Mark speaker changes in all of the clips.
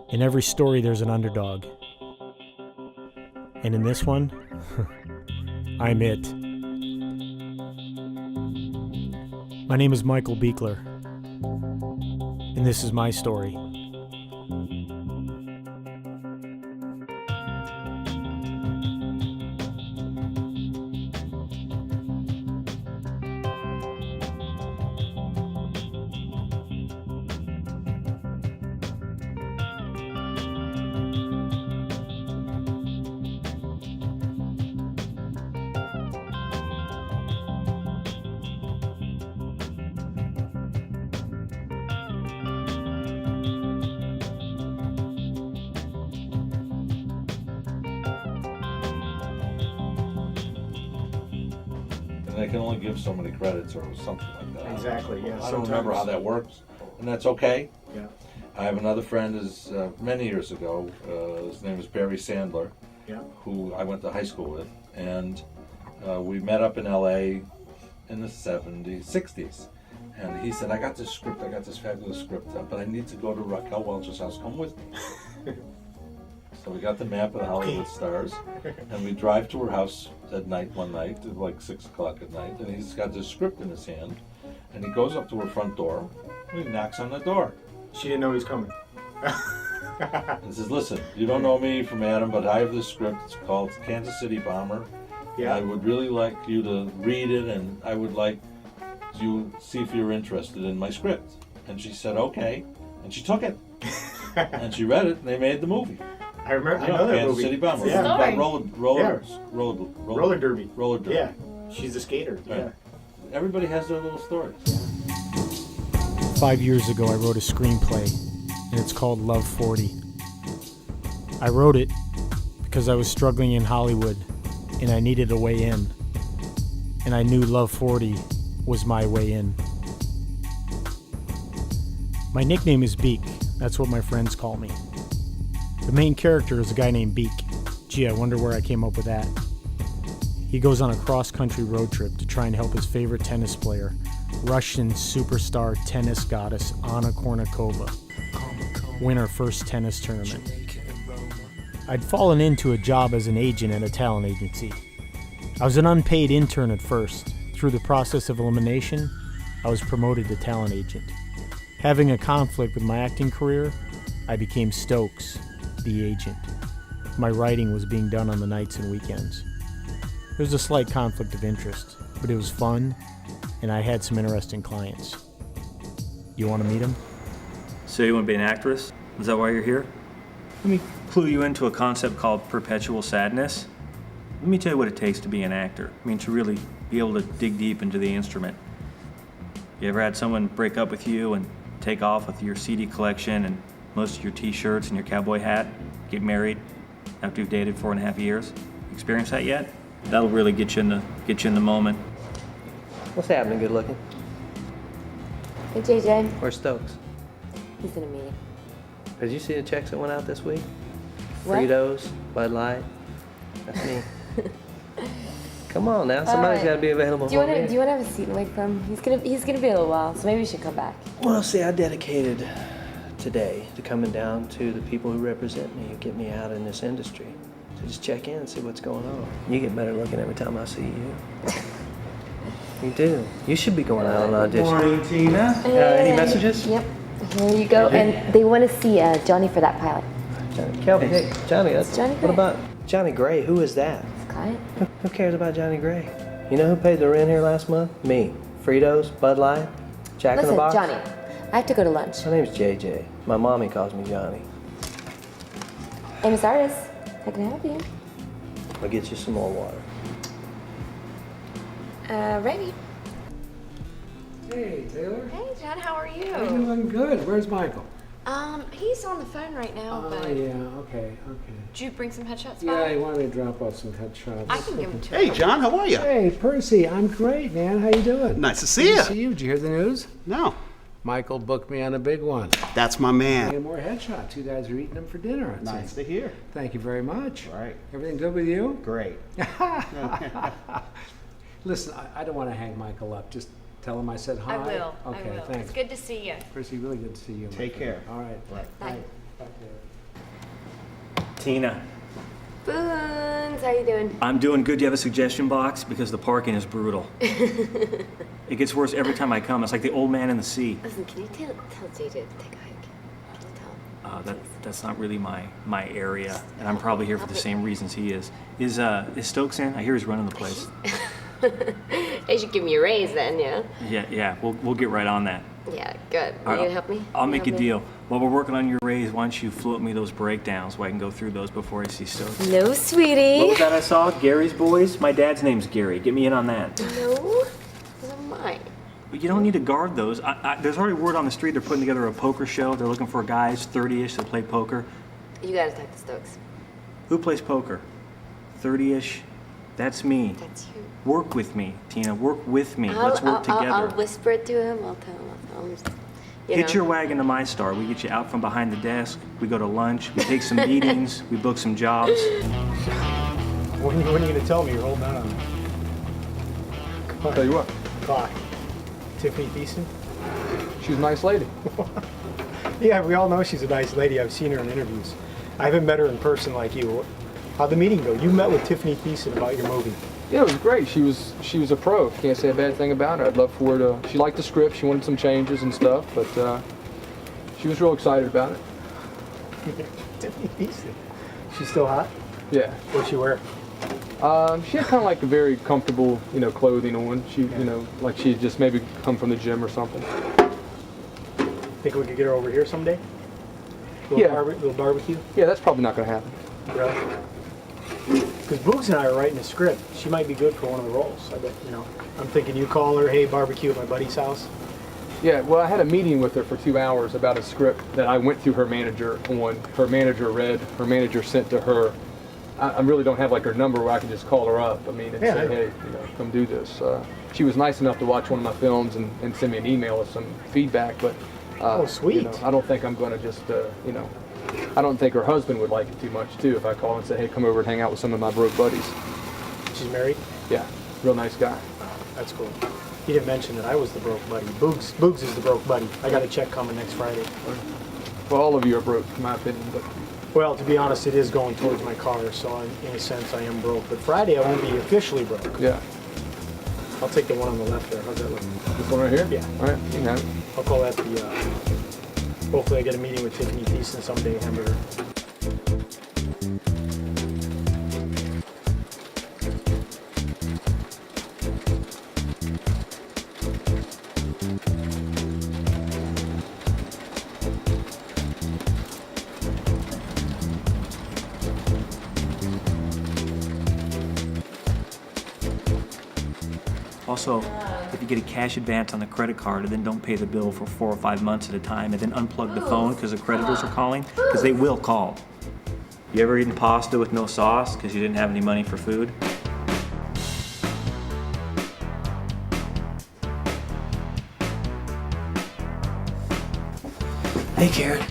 Speaker 1: In every story, there's an underdog. And in this one, I'm it. My name is Michael Buechler, and this is my story.
Speaker 2: They can only give so many credits or something like that.
Speaker 3: Exactly, yeah.
Speaker 2: I don't remember how that works, and that's okay.
Speaker 3: Yeah.
Speaker 2: I have another friend, many years ago, his name is Barry Sandler,
Speaker 3: Yeah.
Speaker 2: who I went to high school with, and we met up in LA in the 70s, 60s. And he said, I got this fabulous script, but I need to go to Raquel Welch's house, come with me. So we got the map of the Hollywood stars, and we drive to her house at night, one night, at like 6 o'clock at night, and he's got this script in his hand, and he goes up to her front door, and he knocks on the door.
Speaker 3: She didn't know he was coming.
Speaker 2: He says, listen, you don't know me from Adam, but I have this script, it's called Kansas City Bomber.
Speaker 3: Yeah.
Speaker 2: I would really like you to read it, and I would like you to see if you're interested in my script. And she said, okay, and she took it. And she read it, and they made the movie.
Speaker 3: I remember. I know that
Speaker 2: Kansas
Speaker 3: movie.
Speaker 2: City Bomber.
Speaker 3: Yeah.
Speaker 2: About
Speaker 3: Roller derby.
Speaker 2: Roller derby.
Speaker 3: Yeah. She's a skater.
Speaker 2: Right.
Speaker 3: Yeah.
Speaker 2: Everybody has their little stories.
Speaker 1: 5 years ago, I wrote a screenplay, and it's called Love 40. I wrote it because I was struggling in Hollywood, and I needed a way in. And I knew Love 40 was my way in. My nickname is Beak. That's what my friends call me. The main character is a guy named Beak. Gee, I wonder where I came up with that. He goes on a cross-country road trip to try and help his favorite tennis player, Russian superstar tennis goddess Anna Kournikova, win her first tennis tournament. I'd fallen into a job as an agent at a talent agency. I was an unpaid intern at first. Through the process of elimination, I was promoted to talent agent. Having a conflict with my acting career, I became Stokes, the agent. My writing was being done on the nights and weekends. There was a slight conflict of interest, but it was fun, and I had some interesting clients. You want to meet them?
Speaker 4: So you want to be an actress? Is that why you're here? Let me clue you into a concept called perpetual sadness. Let me tell you what it takes to be an actor. I mean, to really be able to dig deep into the instrument. You ever had someone break up with you and take off with your CD collection and most of your t-shirts and your cowboy hat, get married after you've dated 4.5 years? Experienced that yet? That'll really get you in the moment.
Speaker 5: What's happening, good looking?
Speaker 6: Hey, JJ.
Speaker 5: Where's Stokes?
Speaker 6: He's in a meeting.
Speaker 5: Did you see the checks that went out this week?
Speaker 6: What?
Speaker 5: Fritos, Bud Light. That's me. Come on now, somebody's got to be available
Speaker 6: Do you
Speaker 5: for me.
Speaker 6: want to have a seat and wait for him? He's gonna be a little while, so maybe we should come back.
Speaker 5: Well, see, I dedicated today to coming down to the people who represent me, who get me out in this industry. So just check in and see what's going on. You get better looking every time I see you. You do. You should be going out on audition.
Speaker 3: Morning, Tina.
Speaker 5: Any messages?
Speaker 6: Yep. Here you go. And they want to see Johnny for that pilot.
Speaker 5: Johnny, Kelby, hey, Johnny.
Speaker 6: Johnny
Speaker 5: What
Speaker 6: Gray.
Speaker 5: about Johnny Gray? Who is that?
Speaker 6: His client.
Speaker 5: Who cares about Johnny Gray? You know who paid the rent here last month? Me. Fritos, Bud Light, Jack in the
Speaker 6: Listen,
Speaker 5: Box.
Speaker 6: Johnny, I have to go to lunch.
Speaker 5: My name's JJ. My mommy calls me Johnny.
Speaker 6: Hey, Miss Artis, how can I help you?
Speaker 5: I'll get you some more water.
Speaker 6: Ready.
Speaker 7: Hey, Taylor.
Speaker 8: Hey, John, how are you?
Speaker 7: I'm doing good. Where's Michael?
Speaker 8: He's on the phone right now,
Speaker 7: Oh,
Speaker 8: but
Speaker 7: yeah, okay.
Speaker 8: did you bring some headshots
Speaker 7: Yeah,
Speaker 8: by?
Speaker 7: he wanted me to drop off some headshots.
Speaker 8: I can give them to
Speaker 9: Hey,
Speaker 8: him.
Speaker 9: John, how are you?
Speaker 7: Hey, Percy, I'm great, man. How you doing?
Speaker 9: Nice to see
Speaker 7: Good
Speaker 9: you.
Speaker 7: to see you. Did you hear the news?
Speaker 9: No,
Speaker 7: Michael booked me on a big one.
Speaker 9: that's my man.
Speaker 7: Hey, more headshots. You guys are eating them for dinner. I'd say.
Speaker 9: Nice to hear.
Speaker 7: Thank you very much.
Speaker 9: Right.
Speaker 7: Everything good with you?
Speaker 9: Great.
Speaker 7: Listen, I don't want to hang Michael up. Just tell him I said hi.
Speaker 8: I will.
Speaker 7: Okay,
Speaker 8: I will.
Speaker 7: thanks.
Speaker 8: It's good to see you.
Speaker 7: Percy, really good to see you. my
Speaker 9: Take
Speaker 7: friend.
Speaker 9: care.
Speaker 7: All right.
Speaker 9: Right.
Speaker 8: Bye.
Speaker 7: Bye, Taylor.
Speaker 4: Tina.
Speaker 6: Boons, how you doing?
Speaker 4: I'm doing good. Do you have a suggestion box? Because the parking is brutal. It gets worse every time I come. It's like the old man in the sea.
Speaker 6: Listen, can you tell Jay to take a hike? Can you tell him?
Speaker 4: That's not really my area, and I'm probably here for the same reasons he is. Is Stokes in? I hear he's running the place.
Speaker 6: They should give me a raise then, yeah?
Speaker 4: Yeah. We'll get right on that.
Speaker 6: Yeah, good.
Speaker 4: All
Speaker 6: You
Speaker 4: right,
Speaker 6: gonna help me?
Speaker 4: I'll make a
Speaker 6: Help me?
Speaker 4: deal. While we're working on your raise, why don't you float me those breakdowns so I can go through those before I see Stokes?
Speaker 6: No, sweetie.
Speaker 4: What was that I saw? Gary's Boys? My dad's name's Gary. Get me in on that.
Speaker 6: No, those are mine.
Speaker 4: But you don't need to guard those. There's already word on the street they're putting together a poker show. They're looking for guys 30-ish to play poker.
Speaker 6: You gotta talk to Stokes.
Speaker 4: Who plays poker? 30-ish? That's me.
Speaker 6: That's you.
Speaker 4: Work with me, Tina. Work with me. Let's work together.
Speaker 6: I'll whisper it to him. I'll tell him.
Speaker 4: Hitch your wagon to my star. We get you out from behind the desk. We go to lunch. We take some meetings. We book some jobs.
Speaker 1: When are you going to tell me you're holding on?
Speaker 9: I'll tell you what,
Speaker 1: Clock. Tiffany Thiessen?
Speaker 9: she's a nice lady.
Speaker 1: Yeah, we all know she's a nice lady. I've seen her in interviews. I haven't met her in person like you. How'd the meeting go? You met with Tiffany Thiessen about your movie.
Speaker 9: Yeah, it was great. She was a pro. Can't say a bad thing about her. I'd love for her to. She liked the script. She wanted some changes and stuff, but she was real excited about it.
Speaker 1: Tiffany Thiessen. She's still hot?
Speaker 9: Yeah.
Speaker 1: What'd she wear?
Speaker 9: She had kind of like a very comfortable, clothing on. She, like she had just maybe come from the gym or something.
Speaker 1: Think we could get her over here someday?
Speaker 9: Yeah.
Speaker 1: Little barbecue?
Speaker 9: Yeah, that's probably not going to happen.
Speaker 1: Really? Because Boogs and I are writing a script. She might be good for one of the roles. I bet, I'm thinking you call her, hey, barbecue at my buddy's house.
Speaker 9: Yeah, well, I had a meeting with her for 2 hours about a script that I went through her manager on. Her manager read, her manager sent to her. I really don't have like her number where I can just call her up. And say, hey, come do this. She was nice enough to watch one of my films and send me an email with some feedback, but
Speaker 1: oh, sweet.
Speaker 9: I don't think I'm going to just, I don't think her husband would like it too much too if I call and say, hey, come over and hang out with some of my broke buddies.
Speaker 1: She's married?
Speaker 9: Yeah, real nice guy.
Speaker 1: That's cool. He didn't mention that I was the broke buddy. Boogs is the broke buddy. I got a check coming next Friday.
Speaker 9: Well, all of you are broke, in my opinion, but.
Speaker 1: Well, to be honest, it is going towards my car, so in a sense I am broke. But Friday I won't be officially broke.
Speaker 9: Yeah.
Speaker 1: I'll take the one on the left there. How's that look?
Speaker 9: This one right here?
Speaker 1: Yeah.
Speaker 9: All right, you can have it.
Speaker 1: I'll call that the, hopefully I get a meeting with Tiffany Thiessen someday, hamburger.
Speaker 4: Also, if you get a cash advance on the credit card and then don't pay the bill for 4 or 5 months at a time and then unplug the phone because the creditors are calling, because they will call. You ever eaten pasta with no sauce because you didn't have any money for food?
Speaker 5: Hey, Karen.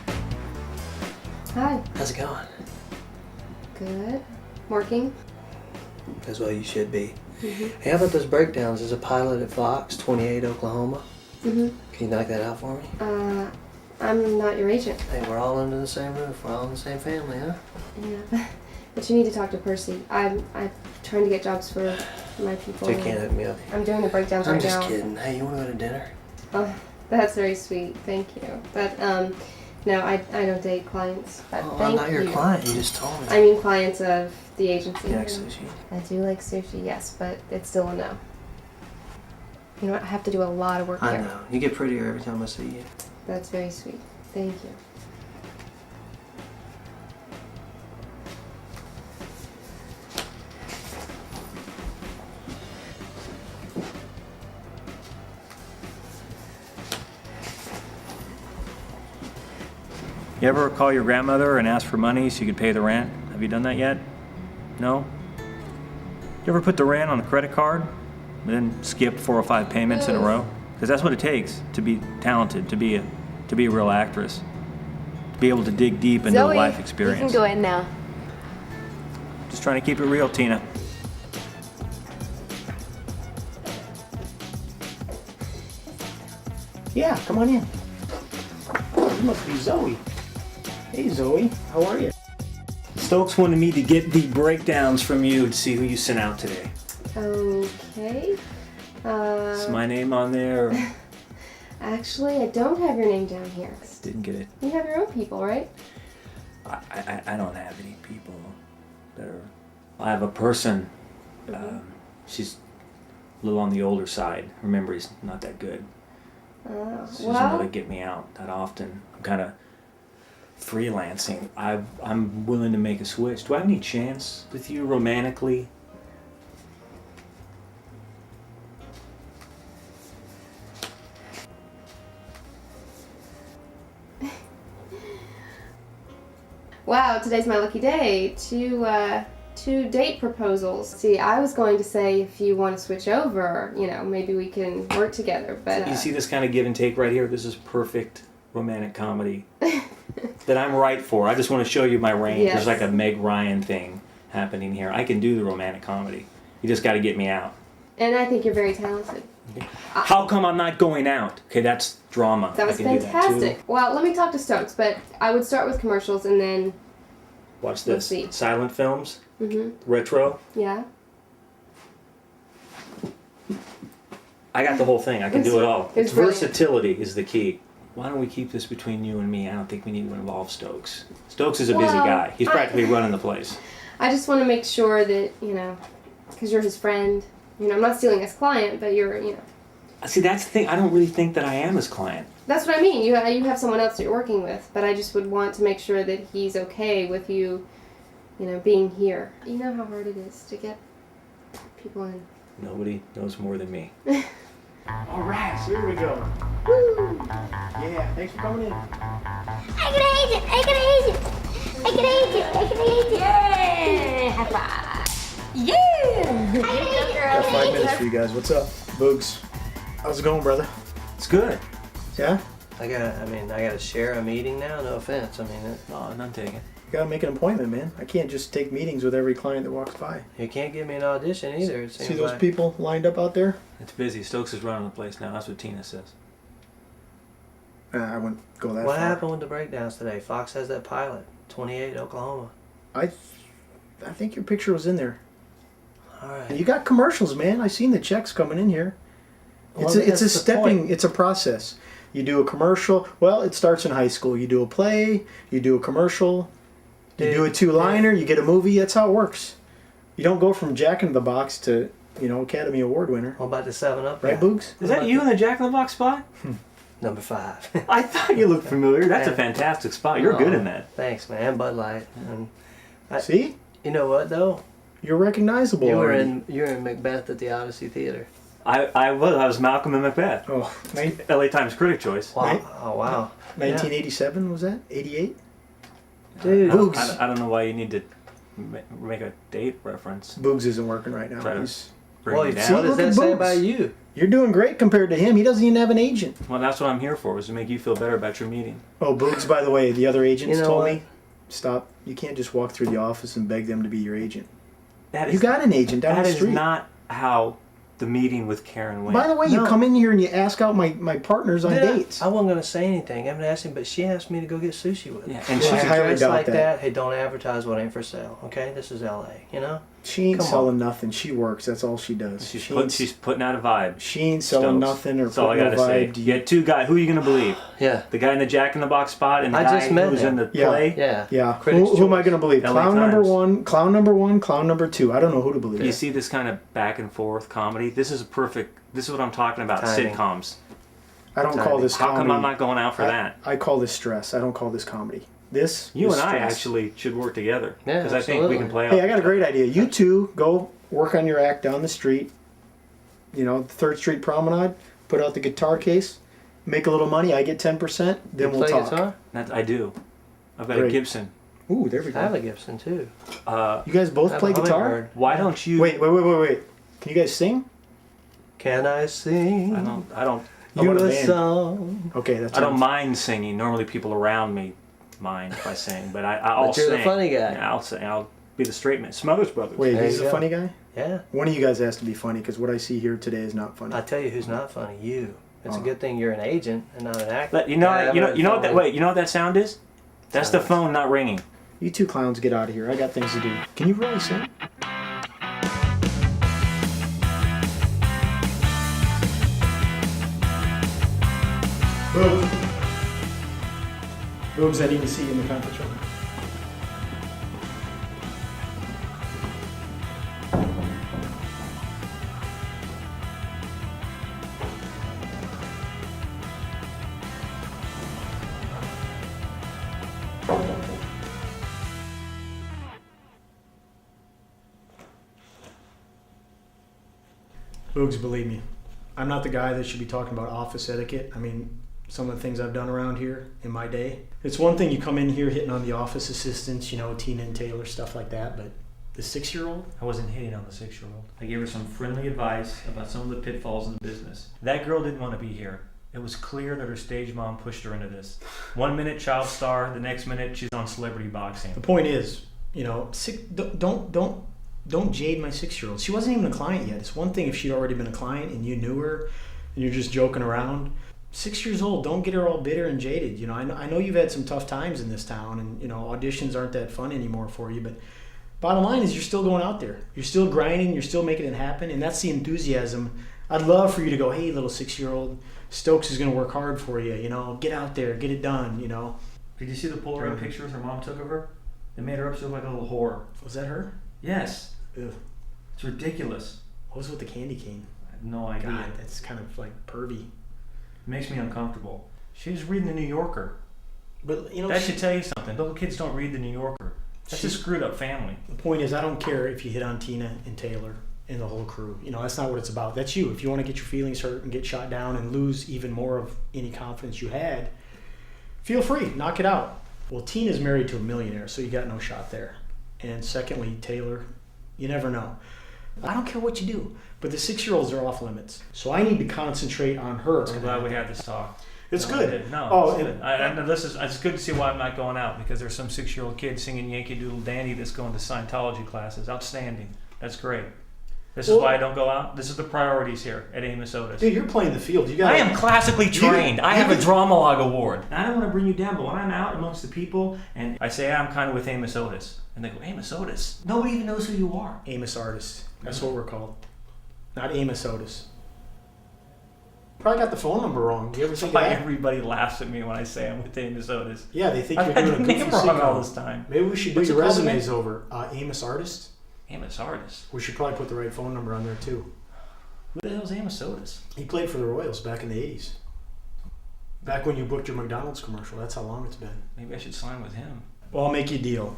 Speaker 10: Hi.
Speaker 5: How's it going?
Speaker 10: Good. Working?
Speaker 5: As well you should be. Hey, how about those breakdowns? There's a pilot at Fox, 28 Oklahoma. Can you knock that out for me?
Speaker 10: I'm not your agent.
Speaker 5: Hey, we're all under the same roof. We're all in the same family, huh?
Speaker 10: Yeah. But you need to talk to Percy. I'm trying to get jobs for my people.
Speaker 5: So you can't hook me up.
Speaker 10: I'm doing the breakdowns
Speaker 5: I'm
Speaker 10: right
Speaker 5: just
Speaker 10: now.
Speaker 5: kidding. Hey, you want to go to dinner?
Speaker 10: Oh, that's very sweet. Thank you. But no, I don't date clients. But
Speaker 5: Oh, I'm
Speaker 10: thank
Speaker 5: not your
Speaker 10: you.
Speaker 5: client. You just told me.
Speaker 10: I mean clients of the agency.
Speaker 5: You like sushi?
Speaker 10: I do like sushi, yes, but it's still a no. You know what? I have to do a lot of work
Speaker 5: I
Speaker 10: here.
Speaker 5: know. You get prettier every time I see you.
Speaker 10: That's very sweet. Thank you.
Speaker 4: You ever call your grandmother and ask for money so you could pay the rent? Have you done that yet? No? You ever put the rent on a credit card and then skip 4 or 5 payments in a row? Because that's what it takes to be talented, to be a real actress. To be able to dig deep into the life experience.
Speaker 6: You can go in now.
Speaker 4: Just trying to keep it real, Tina.
Speaker 1: Yeah, come on in. You must be Zoe. Hey, Zoe. How are you?
Speaker 4: Stokes wanted me to get the breakdowns from you to see who you sent out today.
Speaker 10: Okay.
Speaker 4: Is my name on there? Or
Speaker 10: Actually, I don't have your name down here.
Speaker 4: didn't get it.
Speaker 10: You have your own people, right?
Speaker 4: I don't have any people that are. I have a person. She's a little on the older side. Her memory's not that good. She doesn't really get me out that often. I'm kind of freelancing. I'm willing to make a switch. Do I have any chance with you romantically?
Speaker 10: Wow, today's my lucky day. Two date proposals. See, I was going to say if you want to switch over, maybe we can work together, but...
Speaker 4: You see this kind of give and take right here? This is perfect romantic comedy that I'm right for. I just want to show you my range.
Speaker 10: Yes.
Speaker 4: There's like a Meg Ryan thing happening here. I can do the romantic comedy. You just got to get me out.
Speaker 10: And I think you're very talented.
Speaker 4: How come I'm not going out? Okay, that's drama.
Speaker 10: That was
Speaker 4: I can
Speaker 10: fantastic.
Speaker 4: Do that too.
Speaker 10: Well, let me talk to Stokes, but I would start with commercials and then...
Speaker 4: Watch
Speaker 10: Let's
Speaker 4: this.
Speaker 10: see.
Speaker 4: Silent films.
Speaker 10: Mm-hmm.
Speaker 4: Retro.
Speaker 10: Yeah.
Speaker 4: I got the whole thing. I can do it all.
Speaker 10: It's brilliant.
Speaker 4: Versatility is the key. Why don't we keep this between you and me? I don't think we need to involve Stokes. Stokes is a busy
Speaker 10: Well,
Speaker 4: guy. He's practically running the place.
Speaker 10: I just want to make sure that, because you're his friend, I'm not stealing his client, but you're,
Speaker 4: See, that's the thing. I don't really think that I am his client.
Speaker 10: That's what I mean. You have someone else that you're working with, but I just would want to make sure that he's okay with you, being here. You know how hard it is to get people in.
Speaker 4: Nobody knows more than me.
Speaker 3: All right, so here we go.
Speaker 10: Woo!
Speaker 3: Yeah, thanks for coming in.
Speaker 6: I can age it! I can age it! I can age it! I can age it! Yeah! High five! Yeah! I can age it! I
Speaker 1: Got
Speaker 6: can
Speaker 1: 5
Speaker 6: age
Speaker 1: minutes
Speaker 6: it!
Speaker 1: for you guys. What's up? Boogs. How's it going, brother?
Speaker 4: It's good.
Speaker 1: Yeah?
Speaker 5: I gotta share a meeting now. No offense.
Speaker 4: Oh, none taken.
Speaker 1: You gotta make an appointment, man. I can't just take meetings with every client that walks by.
Speaker 5: You can't give me an audition either. It
Speaker 1: See
Speaker 5: seems
Speaker 1: those
Speaker 5: like.
Speaker 1: people lined up out there?
Speaker 4: It's busy. Stokes is running the place now. That's what Tina says.
Speaker 1: I wouldn't go that
Speaker 5: What
Speaker 1: far.
Speaker 5: happened with the breakdowns today? Fox has that pilot, 28, Oklahoma.
Speaker 1: I think your picture was in there.
Speaker 5: All right.
Speaker 1: And you got commercials, man. I seen the checks coming in here.
Speaker 5: Well,
Speaker 1: It's a
Speaker 5: that's the
Speaker 1: stepping.
Speaker 5: point.
Speaker 1: It's a process. You do a commercial. Well, it starts in high school. You do a play. You do a commercial. You do a 2-liner. You get a movie. That's how it works. You don't go from Jack in the Box to Academy Award winner.
Speaker 5: What about the 7-Up?
Speaker 1: Right, Boogs?
Speaker 4: Is that you in the Jack in the Box spot?
Speaker 5: Number 5.
Speaker 4: I thought you looked familiar. That's a fantastic spot. You're good in that.
Speaker 5: Thanks, man. Bud Light. And
Speaker 1: See?
Speaker 5: you know what though?
Speaker 1: You're recognizable.
Speaker 5: You were
Speaker 1: already.
Speaker 5: in Macbeth at the Odyssey Theater.
Speaker 4: I was Malcolm in Macbeth.
Speaker 1: Oh,
Speaker 4: LA Times Critic Choice.
Speaker 5: Wow.
Speaker 1: Right.
Speaker 5: Oh wow.
Speaker 1: 1987 was that? 88?
Speaker 5: Dude.
Speaker 1: Boogs.
Speaker 4: I don't know why you need to make a date reference.
Speaker 1: Boogs isn't working right now.
Speaker 4: Try to
Speaker 1: He's-
Speaker 4: bring
Speaker 5: Well,
Speaker 4: me
Speaker 5: see,
Speaker 4: down.
Speaker 5: what does
Speaker 1: Look at
Speaker 5: that say
Speaker 1: Boogs.
Speaker 5: about you?
Speaker 1: You're doing great compared to him. He doesn't even have an agent.
Speaker 4: Well, that's what I'm here for, is to make you feel better about your meeting.
Speaker 1: Oh, Boogs, by the way, the other agents
Speaker 5: You know
Speaker 1: told
Speaker 5: what?
Speaker 1: me, stop. You can't just walk through the office and beg them to be your agent.
Speaker 4: That
Speaker 1: You got an agent down
Speaker 4: that
Speaker 1: the
Speaker 4: is
Speaker 1: street.
Speaker 4: not how the meeting with Karen went.
Speaker 1: By the way, you
Speaker 5: No.
Speaker 1: come in here and you ask out my partners on
Speaker 5: Did I?
Speaker 1: dates.
Speaker 5: I wasn't gonna say anything. I haven't asked him, but she asked me to go get sushi with her.
Speaker 4: Yeah, and
Speaker 1: Well,
Speaker 4: she's
Speaker 1: I highly
Speaker 5: dressed
Speaker 1: doubt
Speaker 5: like
Speaker 1: that.
Speaker 5: that. Hey, don't advertise what ain't for sale. Okay, this is L.A. You know.
Speaker 1: She ain't
Speaker 5: Come
Speaker 1: selling nothing. She works. That's all she does.
Speaker 4: she's putting out a vibe.
Speaker 1: She ain't selling
Speaker 4: Stokes.
Speaker 1: nothing or
Speaker 4: That's all I
Speaker 1: putting no
Speaker 4: gotta say.
Speaker 1: vibe.
Speaker 4: You get two guys. Who are you gonna believe?
Speaker 5: Yeah.
Speaker 4: The guy in the Jack in the Box spot and the
Speaker 5: I
Speaker 4: guy
Speaker 5: just met
Speaker 4: who's
Speaker 5: him.
Speaker 4: in the
Speaker 1: Yeah.
Speaker 4: play.
Speaker 5: Yeah.
Speaker 1: Yeah.
Speaker 5: Critics'
Speaker 1: Who am I
Speaker 5: choice.
Speaker 1: going to believe?
Speaker 4: LA
Speaker 1: Clown number
Speaker 4: Times.
Speaker 1: 1, clown number 1, clown number 2. I don't know who to believe.
Speaker 4: You see this kind of back and forth comedy. This is what I'm talking about.
Speaker 5: Timing.
Speaker 4: Sitcoms.
Speaker 1: I don't call this
Speaker 4: How
Speaker 1: comedy.
Speaker 4: come I'm not going out for that?
Speaker 1: I call this stress. I don't call this comedy. This
Speaker 4: You
Speaker 1: is
Speaker 4: and I
Speaker 1: stress.
Speaker 4: actually should work together.
Speaker 5: Yeah,
Speaker 4: Because I think we
Speaker 5: absolutely.
Speaker 4: can play
Speaker 1: Hey,
Speaker 4: off
Speaker 1: I got a
Speaker 4: each
Speaker 1: great
Speaker 4: other.
Speaker 1: idea. You two go work on your act down the street. 3rd Street Promenade. Put out the guitar case. Make a little money. I get 10%. Then
Speaker 5: You
Speaker 1: we'll
Speaker 5: play
Speaker 1: talk.
Speaker 5: guitar?
Speaker 4: I do. I've got a
Speaker 1: Great.
Speaker 4: Gibson.
Speaker 1: Ooh, there we
Speaker 5: I have
Speaker 1: go.
Speaker 5: a Gibson too.
Speaker 1: You guys both
Speaker 5: I have
Speaker 1: play
Speaker 5: a
Speaker 1: guitar?
Speaker 5: hummingbird.
Speaker 4: Why don't you?
Speaker 1: Wait. Can you guys sing?
Speaker 5: Can I sing?
Speaker 4: I don't.
Speaker 1: I
Speaker 5: You
Speaker 1: want a
Speaker 5: a
Speaker 1: band.
Speaker 5: song.
Speaker 1: Okay, that's
Speaker 4: I don't mind singing. Normally, people around me mind if I sing, but I'll
Speaker 5: But you're the
Speaker 4: sing.
Speaker 5: funny guy.
Speaker 4: Yeah, I'll sing. I'll be the straight man. Smothers Brothers.
Speaker 1: Wait,
Speaker 5: There
Speaker 1: he's
Speaker 5: you
Speaker 1: a
Speaker 5: go.
Speaker 1: funny guy?
Speaker 5: Yeah.
Speaker 1: One of you guys has to be funny because what I see here today is not funny.
Speaker 5: I tell you who's not funny. You. It's
Speaker 1: Oh.
Speaker 5: a good thing you're an agent and not an actor.
Speaker 4: But you know what that
Speaker 5: phone.
Speaker 4: wait. You know what that sound is? That's the phone not ringing.
Speaker 1: You two clowns get out of here. I got things to do. Can you really sing? Boogs. Boogs, I need to see you in the conference room. Boogs, believe me, I'm not the guy that should be talking about office etiquette. I mean, some of the things I've done around here in my day. It's one thing you come in here hitting on the office assistants, you know, Tina and Taylor, stuff like that, but the 6-year-old?
Speaker 4: I wasn't hitting on the 6-year-old. I gave her some friendly advice about some of the pitfalls in the business. That girl didn't want to be here. It was clear that her stage mom pushed her into this. 1 minute child star, the next minute she's on celebrity boxing.
Speaker 1: The point is, you know, don't jade my 6-year-old. She wasn't even a client yet. It's one thing if she'd already been a client and you knew her and you're just joking around. 6 years old, don't get her all bitter and jaded. You know, I know you've had some tough times in this town, and you know auditions aren't that fun anymore for you. But bottom line is, you're still going out there. You're still grinding. You're still making it happen, and that's the enthusiasm. I'd love for you to go, hey, little 6-year-old, Stokes is going to work hard for you. You know, get out there, get it done. You know.
Speaker 4: Did you see the Polaroid pictures her mom took of her? They made her up to look like a little whore.
Speaker 1: Was that her?
Speaker 4: Yes.
Speaker 1: Ew.
Speaker 4: It's ridiculous.
Speaker 1: What was with the candy cane?
Speaker 4: I have no idea.
Speaker 1: God, that's kind of like pervy.
Speaker 4: It makes me uncomfortable. She was reading the New Yorker.
Speaker 1: But you know,
Speaker 4: that should tell you something. Little kids don't read the New Yorker. That's a screwed up family.
Speaker 1: The point is, I don't care if you hit on Tina and Taylor and the whole crew. You know, that's not what it's about. That's you. If you want to get your feelings hurt and get shot down and lose even more of any confidence you had, feel free, knock it out. Well, Tina's married to a millionaire, so you got no shot there. And secondly, Taylor, you never know. I don't care what you do, but the 6-year-olds are off limits. So I need to concentrate on her.
Speaker 4: I'm glad we had this talk.
Speaker 1: It's good.
Speaker 4: No, it's good. It's good to see why I'm not going out, because there's some 6-year-old kid singing Yankee Doodle Dandy that's going to Scientology classes. Outstanding. That's great. This is why I don't go out. This is the priorities here at Amos Otis.
Speaker 1: Dude, you're playing the field.
Speaker 4: I am classically trained. I have a drama log award. I don't want to bring you down, but when I'm out amongst the people and I say I'm kind of with Amos Otis, and they go, Amos Otis? Nobody even knows who you are.
Speaker 1: Amos Artists. That's what we're called. Not Amos Otis. Probably got the phone number wrong. Do you ever think of that?
Speaker 4: Everybody laughs at me when I say I'm with Amos Otis.
Speaker 1: Yeah, they think
Speaker 4: I've
Speaker 1: you're
Speaker 4: had
Speaker 1: doing a
Speaker 4: the
Speaker 1: goofy
Speaker 4: name wrong
Speaker 1: sitcom.
Speaker 4: all this time.
Speaker 1: Maybe we should do your resumes over. Amos Artist?
Speaker 4: Amos Artist.
Speaker 1: We should probably put the right phone number on there too.
Speaker 4: Who the hell's Amos Otis?
Speaker 1: He played for the Royals back in the 80s. Back when you booked your McDonald's commercial. That's how long it's been.
Speaker 4: Maybe I should sign with him.
Speaker 1: Well, I'll make you a deal.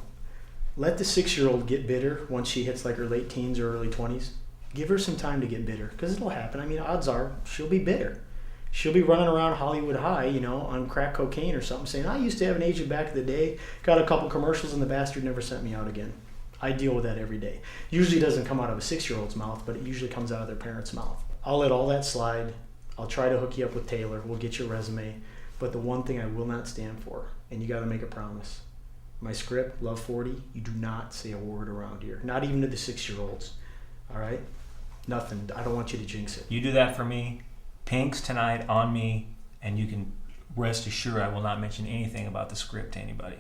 Speaker 1: Let the 6-year-old get bitter once she hits like her late teens or early 20s. Give her some time to get bitter, because it'll happen. I mean, odds are she'll be bitter. She'll be running around Hollywood High, you know, on crack cocaine or something, saying, I used to have an agent back in the day, got a couple commercials, and the bastard never sent me out again. I deal with that every day. Usually doesn't come out of a 6-year-old's mouth, but it usually comes out of their parents' mouth. I'll let all that slide. I'll try to hook you up with Taylor. We'll get your resume. But the one thing I will not stand for, and you got to make a promise. My script, Love 40, you do not say a word around here. Not even to the 6-year-olds. All right? Nothing. I don't want you to jinx it.
Speaker 4: You do that for me. Pink's tonight on me, and you can rest assured I will not mention anything about the script to anybody.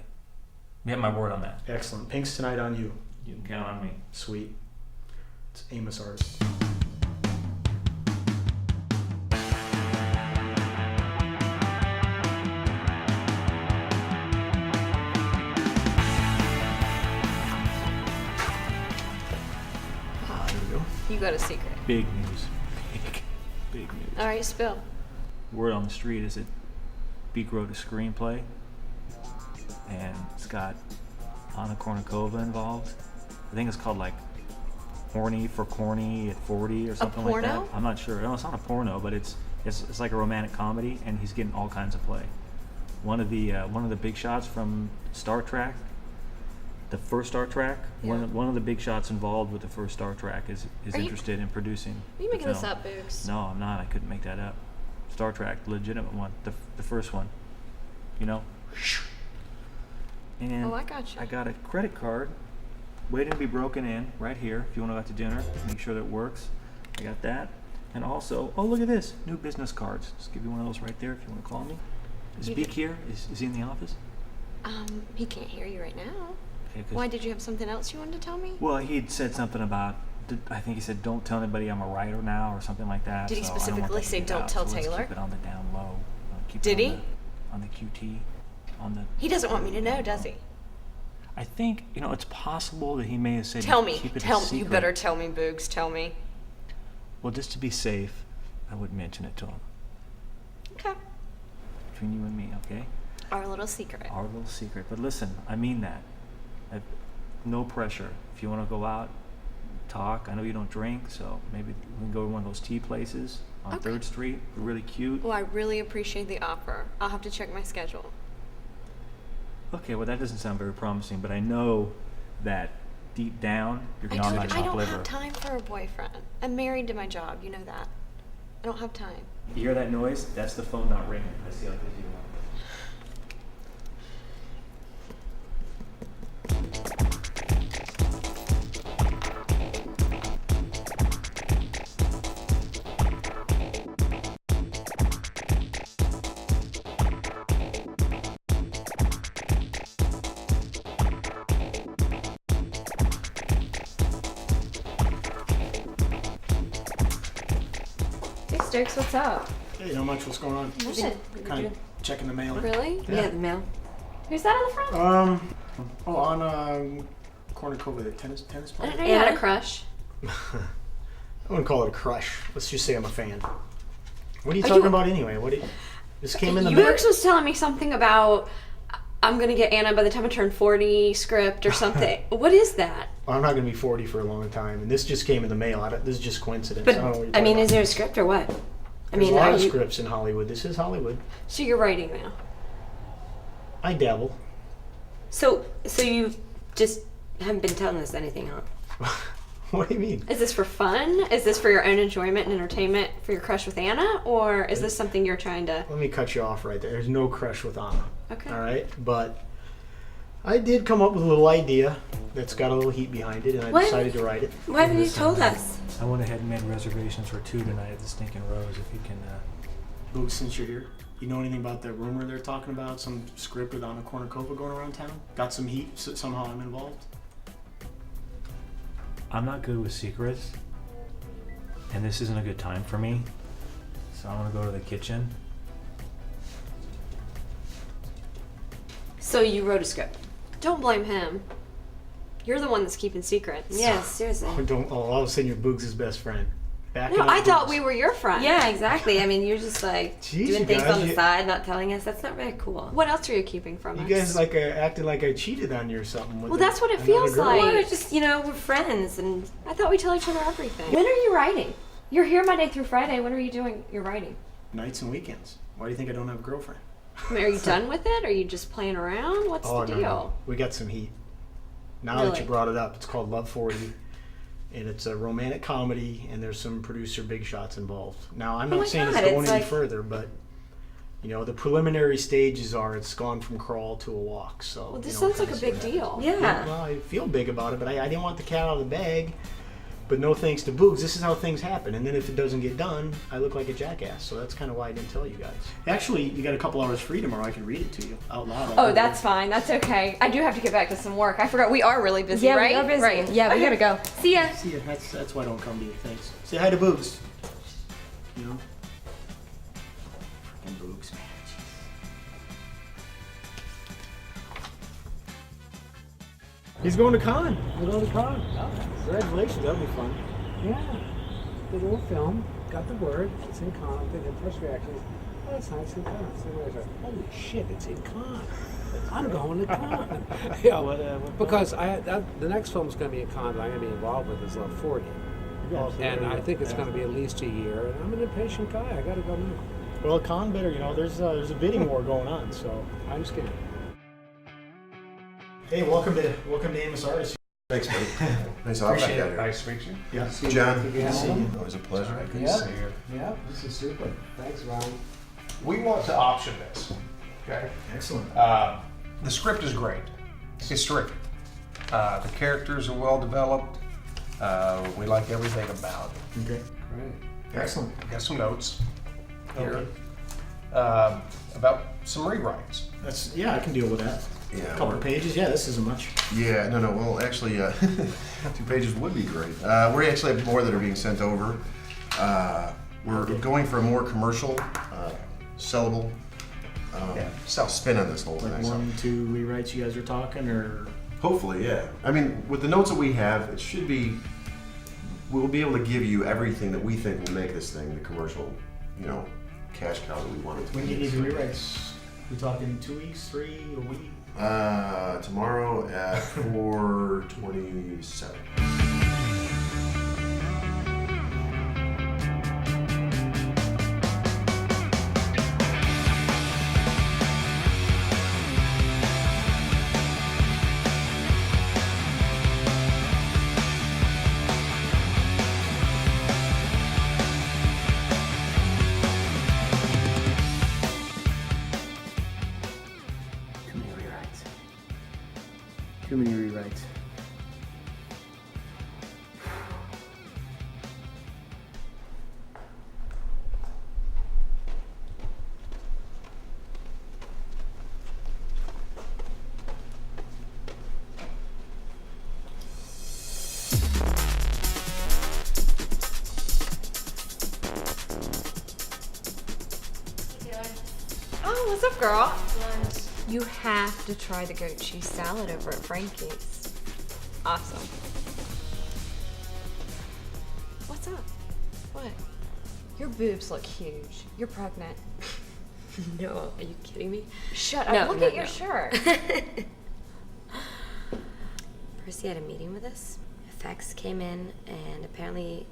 Speaker 4: You have my word on that.
Speaker 1: Excellent. Pink's tonight on you.
Speaker 4: You can count on me.
Speaker 1: Sweet. It's Amos Artist.
Speaker 8: You got a secret.
Speaker 4: Big news. Big news.
Speaker 8: All right, spill.
Speaker 4: Word on the street is that Beak wrote a screenplay, and it's got Anna Kournikova involved. I think it's called like Horny for Corny at 40 or something like that.
Speaker 8: porno?
Speaker 4: I'm not sure. No, it's not a porno, but it's like a romantic comedy, and he's getting all kinds of play. One of the big shots from Star Trek, the first Star Trek.
Speaker 8: Yeah.
Speaker 4: One of the big shots involved with the first Star Trek is interested in producing.
Speaker 8: Are you making
Speaker 4: the
Speaker 8: this
Speaker 4: film.
Speaker 8: up, Boogs?
Speaker 4: No, I'm not. I couldn't make that up. Star Trek, the legitimate one, the first one. You know. And
Speaker 8: I got you.
Speaker 4: I got a credit card waiting to be broken in right here. If you want to go out to dinner, make sure that it works. I got that. And also, oh, look at this. New business cards. Just give you one of those right there if you want to call me. Is Beak here? Is he in the office?
Speaker 8: He can't hear you right now.
Speaker 4: Okay, 'cause-
Speaker 8: Why, did you have something else you wanted to tell me?
Speaker 4: Well, he'd said something about, I think he said, don't tell anybody I'm a writer now or something like that.
Speaker 8: Did he
Speaker 4: so I don't want
Speaker 8: specifically
Speaker 4: that to
Speaker 8: say
Speaker 4: get
Speaker 8: don't
Speaker 4: out,
Speaker 8: tell
Speaker 4: so let's
Speaker 8: Taylor?
Speaker 4: keep it on the down low. Keep it
Speaker 8: Did
Speaker 4: on
Speaker 8: he?
Speaker 4: On the QT, on the...
Speaker 8: He doesn't want me to know, does he?
Speaker 4: I think, it's possible that he may have said
Speaker 8: Tell me.
Speaker 4: keep it a
Speaker 8: Tell me. You
Speaker 4: secret.
Speaker 8: better tell me, Boogs. Tell me.
Speaker 4: Well, just to be safe, I wouldn't mention it to him.
Speaker 8: Okay.
Speaker 4: Between you and me, okay?
Speaker 8: Our little secret.
Speaker 4: Our little secret. But listen, I mean that. No pressure. If you want to go out, talk. I know you don't drink, so maybe we can go to one of those tea places on 3rd Street. Really cute.
Speaker 8: Well, I really appreciate the offer. I'll have to check my schedule.
Speaker 4: Okay, well that doesn't sound very promising, but I know that deep down you're
Speaker 8: I
Speaker 4: gnawing
Speaker 8: told
Speaker 4: my
Speaker 8: you, I
Speaker 4: chopped
Speaker 8: don't
Speaker 4: liver.
Speaker 8: have time for a boyfriend. I'm married to my job. You know that. I don't have time.
Speaker 4: You hear that noise? That's the phone not ringing. I see how busy you are.
Speaker 10: Hey, Sturks, what's up?
Speaker 1: Hey, not much. What's going on?
Speaker 10: Nothing.
Speaker 1: Kind of checking the mail.
Speaker 8: Really?
Speaker 10: Yeah, the mail. Who's that on the front?
Speaker 1: On corner Kova, the tennis
Speaker 8: I
Speaker 1: player.
Speaker 8: didn't know you had a crush.
Speaker 1: I wouldn't call it a crush. Let's just say I'm a fan. What are you talking about anyway? This came in the
Speaker 8: You
Speaker 1: mail?
Speaker 8: were supposed to tell me something about I'm gonna get Anna by the time I turn 40 script or something. What is that?
Speaker 1: I'm not going to be 40 for a long time, and this just came in the mail. This is just coincidence.
Speaker 11: But
Speaker 1: I don't know what you're
Speaker 11: I
Speaker 1: talking
Speaker 11: mean,
Speaker 1: about.
Speaker 11: is there a script or what?
Speaker 1: There's a lot of scripts in Hollywood. This is Hollywood.
Speaker 8: So you're writing now.
Speaker 1: I dabble.
Speaker 11: So you just haven't been telling us anything, huh?
Speaker 1: What do you mean?
Speaker 8: Is this for fun? Is this for your own enjoyment and entertainment for your crush with Anna? Or is this something you're trying to...
Speaker 1: Let me cut you off right there. There's no crush with Anna.
Speaker 8: Okay.
Speaker 1: All right? But I did come up with a little idea that's got a little heat behind it, and I decided to write it.
Speaker 11: Why haven't you told us?
Speaker 4: I went ahead and made reservations for 2 tonight at the Stinking Rose. If you can,
Speaker 1: Boog, since you're here, you know anything about that rumor they're talking about? Some script with Anna Kournikova going around town? Got some heat, so somehow I'm involved?
Speaker 4: I'm not good with secrets, and this isn't a good time for me. So I'm gonna go to the kitchen.
Speaker 11: So you wrote a script?
Speaker 8: Don't blame him. You're the one that's keeping secrets.
Speaker 11: Yeah, seriously.
Speaker 1: All of a sudden you're Boog's best friend.
Speaker 8: No, I thought we were your friend.
Speaker 11: Yeah, exactly. I mean, you're just like
Speaker 1: Jeez,
Speaker 11: doing
Speaker 1: you
Speaker 11: things
Speaker 1: guys,
Speaker 11: on the side, not telling us. That's not very cool.
Speaker 8: What else are you keeping from us?
Speaker 1: You guys acted like I cheated on you or something. With
Speaker 8: Well, that's what it
Speaker 1: another
Speaker 8: feels
Speaker 1: girl.
Speaker 8: like.
Speaker 11: Well, we're just, we're friends, and
Speaker 8: I thought we tell each other everything. When are you writing? You're here Monday through Friday. When are you doing your writing?
Speaker 1: Nights and weekends. Why do you think I don't have a girlfriend?
Speaker 8: I mean, are you done with it? Are you just playing around? What's the deal?
Speaker 1: No. We got some heat. Now that
Speaker 8: Really?
Speaker 1: you brought it up, it's called Love 40, and it's a romantic comedy, and there's some producer big shots involved. Now, I'm
Speaker 11: Oh
Speaker 1: not
Speaker 11: my
Speaker 1: saying
Speaker 11: God,
Speaker 1: it's going
Speaker 11: it's
Speaker 1: any
Speaker 11: like-
Speaker 1: further, but the preliminary stages are it's gone from crawl to a walk. So
Speaker 8: Well, this
Speaker 1: we'll
Speaker 8: sounds like
Speaker 1: kinda
Speaker 8: a
Speaker 1: see
Speaker 8: big
Speaker 1: what happens.
Speaker 8: deal.
Speaker 11: yeah.
Speaker 1: Well, I feel big about it, but I didn't want the cat out of the bag. But no thanks to Boogs, this is how things happen. And then if it doesn't get done, I look like a jackass. So that's kind of why I didn't tell you guys. Actually, you got a couple hours free tomorrow. I can read it to you out loud.
Speaker 8: Oh, that's fine. That's okay. I do have to get back to some work. I forgot we are really busy,
Speaker 11: Yeah,
Speaker 8: right?
Speaker 11: we are busy.
Speaker 8: Right.
Speaker 11: Yeah, we
Speaker 8: Okay.
Speaker 11: gotta go. See ya.
Speaker 1: See ya. That's why I don't come to you. Thanks. Say hi to Boogs. Freaking Boogs, man. He's going to con.
Speaker 7: We're going to con.
Speaker 1: Congratulations. That'll be fun.
Speaker 7: Yeah. Did a little film. Got the word. It's in con. Did the first reaction. Oh, that's nice in con. So I was like, holy shit, it's in con. I'm going to con. Yeah, because the next film's going to be a con that I'm going to be involved with is Love 40. And I think it's going to be at least a year. And I'm an impatient guy. I got to go now.
Speaker 1: Well, con better. There's a bidding war going on. So
Speaker 7: I understand.
Speaker 1: hey, welcome to Amos Artists.
Speaker 12: Thanks, buddy. Nice to have you here.
Speaker 7: Nice to meet you.
Speaker 1: Yeah.
Speaker 12: John,
Speaker 7: Good
Speaker 12: good to see
Speaker 7: see
Speaker 12: you. Always a pleasure.
Speaker 7: Good to see you. Yeah, this is super. Thanks, Ron.
Speaker 13: We want to option this. Okay.
Speaker 1: Excellent.
Speaker 13: The script is great. It's terrific. The characters are well developed. We like everything about it.
Speaker 1: Okay.
Speaker 7: Great.
Speaker 1: Excellent.
Speaker 13: Got some notes here
Speaker 1: Okay.
Speaker 13: about some rewrites.
Speaker 1: I can deal with that.
Speaker 12: Yeah.
Speaker 1: A couple pages? Yeah, this isn't much.
Speaker 12: Yeah, no. Well, actually, 2 pages would be great. We actually have more that are being sent over. We're going for a more commercial, sellable spin on this whole
Speaker 1: Like
Speaker 12: thing. So
Speaker 1: 1, 2 rewrites you guys are talking, or
Speaker 12: hopefully, yeah. I mean, with the notes that we have, it should be. We'll be able to give you everything that we think will make this thing the commercial, cash cow that we want it to be.
Speaker 1: when do you need the rewrites? We talking 2 weeks, 3, a week?
Speaker 12: Tomorrow at 4:27.
Speaker 1: Too many rewrites.
Speaker 8: Oh, what's up, girl? You have to try the goat cheese salad over at Frankie's. Awesome. What's up? What? Your boobs look huge. You're pregnant.
Speaker 11: No, are you kidding me?
Speaker 8: Shut up. Look at your shirt.
Speaker 11: Percy had a meeting with us. Fax came in, and apparently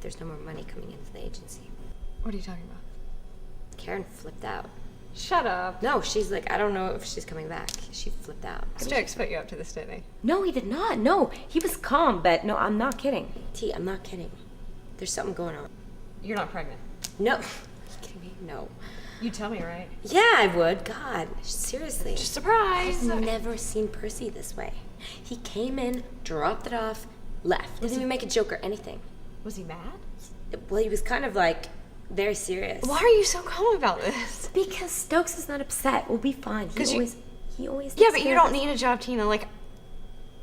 Speaker 11: there's no more money coming into the agency.
Speaker 8: What are you talking about?
Speaker 11: Karen flipped out.
Speaker 8: Shut up.
Speaker 11: No, she's like, I don't know if she's coming back. She flipped out.
Speaker 8: Stokes put you up to this, didn't he?
Speaker 11: No, he did not. No, he was calm, but no, I'm not kidding. T, I'm not kidding. There's something going on.
Speaker 8: You're not pregnant.
Speaker 11: No. Are you kidding me? No.
Speaker 8: You'd tell me, right?
Speaker 11: Yeah, I would. God, seriously.
Speaker 8: Just surprise.
Speaker 11: I've never seen Percy this way. He came in, dropped it off, left. Didn't even make a joke or anything.
Speaker 8: Was he mad?
Speaker 11: Well, he was kind of like very serious.
Speaker 8: Why are you so calm about this?
Speaker 11: Because Stokes is not upset. We'll be fine. He always.
Speaker 8: Yeah, but you don't need a job, Tina. Like,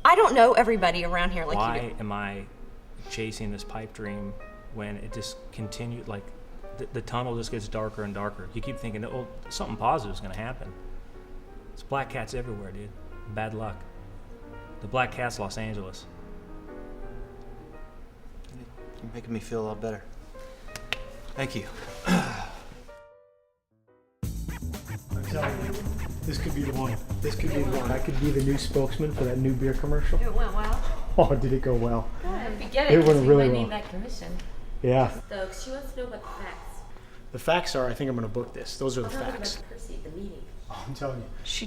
Speaker 8: I don't know everybody around here like you do.
Speaker 4: Why am I chasing this pipe dream when it just continued? Like, the tunnel just gets darker and darker. You keep thinking, oh, something positive is going to happen. There's black cats everywhere, dude. Bad luck. The Black Cat's Los Angeles.
Speaker 14: You're making me feel a lot better. Thank you.
Speaker 1: I'm telling you, this could be the one. This could be the one. I could be the new spokesman for that new beer commercial.
Speaker 8: It went well.
Speaker 1: Oh, did it go well?
Speaker 11: Good. If you get
Speaker 1: It went really
Speaker 11: might
Speaker 1: well.
Speaker 11: need that commission.
Speaker 1: Yeah.
Speaker 11: Stokes, she wants to know about the facts.
Speaker 1: The facts are, I think I'm going to book this. Those are the
Speaker 11: I'll talk
Speaker 1: facts.
Speaker 11: about Percy, the meeting.
Speaker 1: Oh, I'm telling you.
Speaker 8: She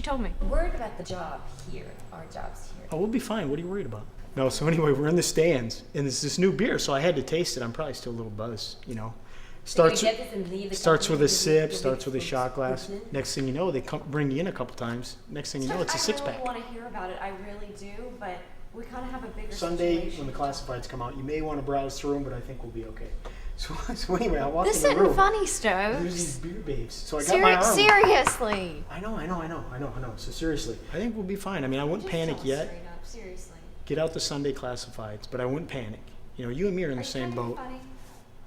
Speaker 8: told me.
Speaker 11: Worried about the job here. Our job's here.
Speaker 1: Oh, we'll be fine. What are you worried about? No, so anyway, we're in the stands, and it's this new beer, so I had to taste it. I'm probably still a little buzzed, Starts
Speaker 11: get this and leave the
Speaker 1: starts with
Speaker 11: company
Speaker 1: a sip,
Speaker 11: with
Speaker 1: starts with a shot glass.
Speaker 11: Mhm.
Speaker 1: Next thing you know, they bring you in a couple times. Next thing you know, it's a six pack.
Speaker 8: I really want to hear about it. I really do, but we kind of have a bigger
Speaker 1: Sunday,
Speaker 8: situation.
Speaker 1: when the classifieds come out, you may want to browse through them, but I think we'll be okay. So anyway, I walked
Speaker 8: This
Speaker 1: in the room.
Speaker 8: isn't funny,
Speaker 1: There's
Speaker 8: Stokes.
Speaker 1: these beer babes. So I got my arm.
Speaker 8: Seriously.
Speaker 1: I know. So seriously, I think we'll be fine. I mean, I wouldn't panic yet.
Speaker 8: Straight up, seriously.
Speaker 1: Get out the Sunday classifieds, but I wouldn't panic. You and me are in the same boat.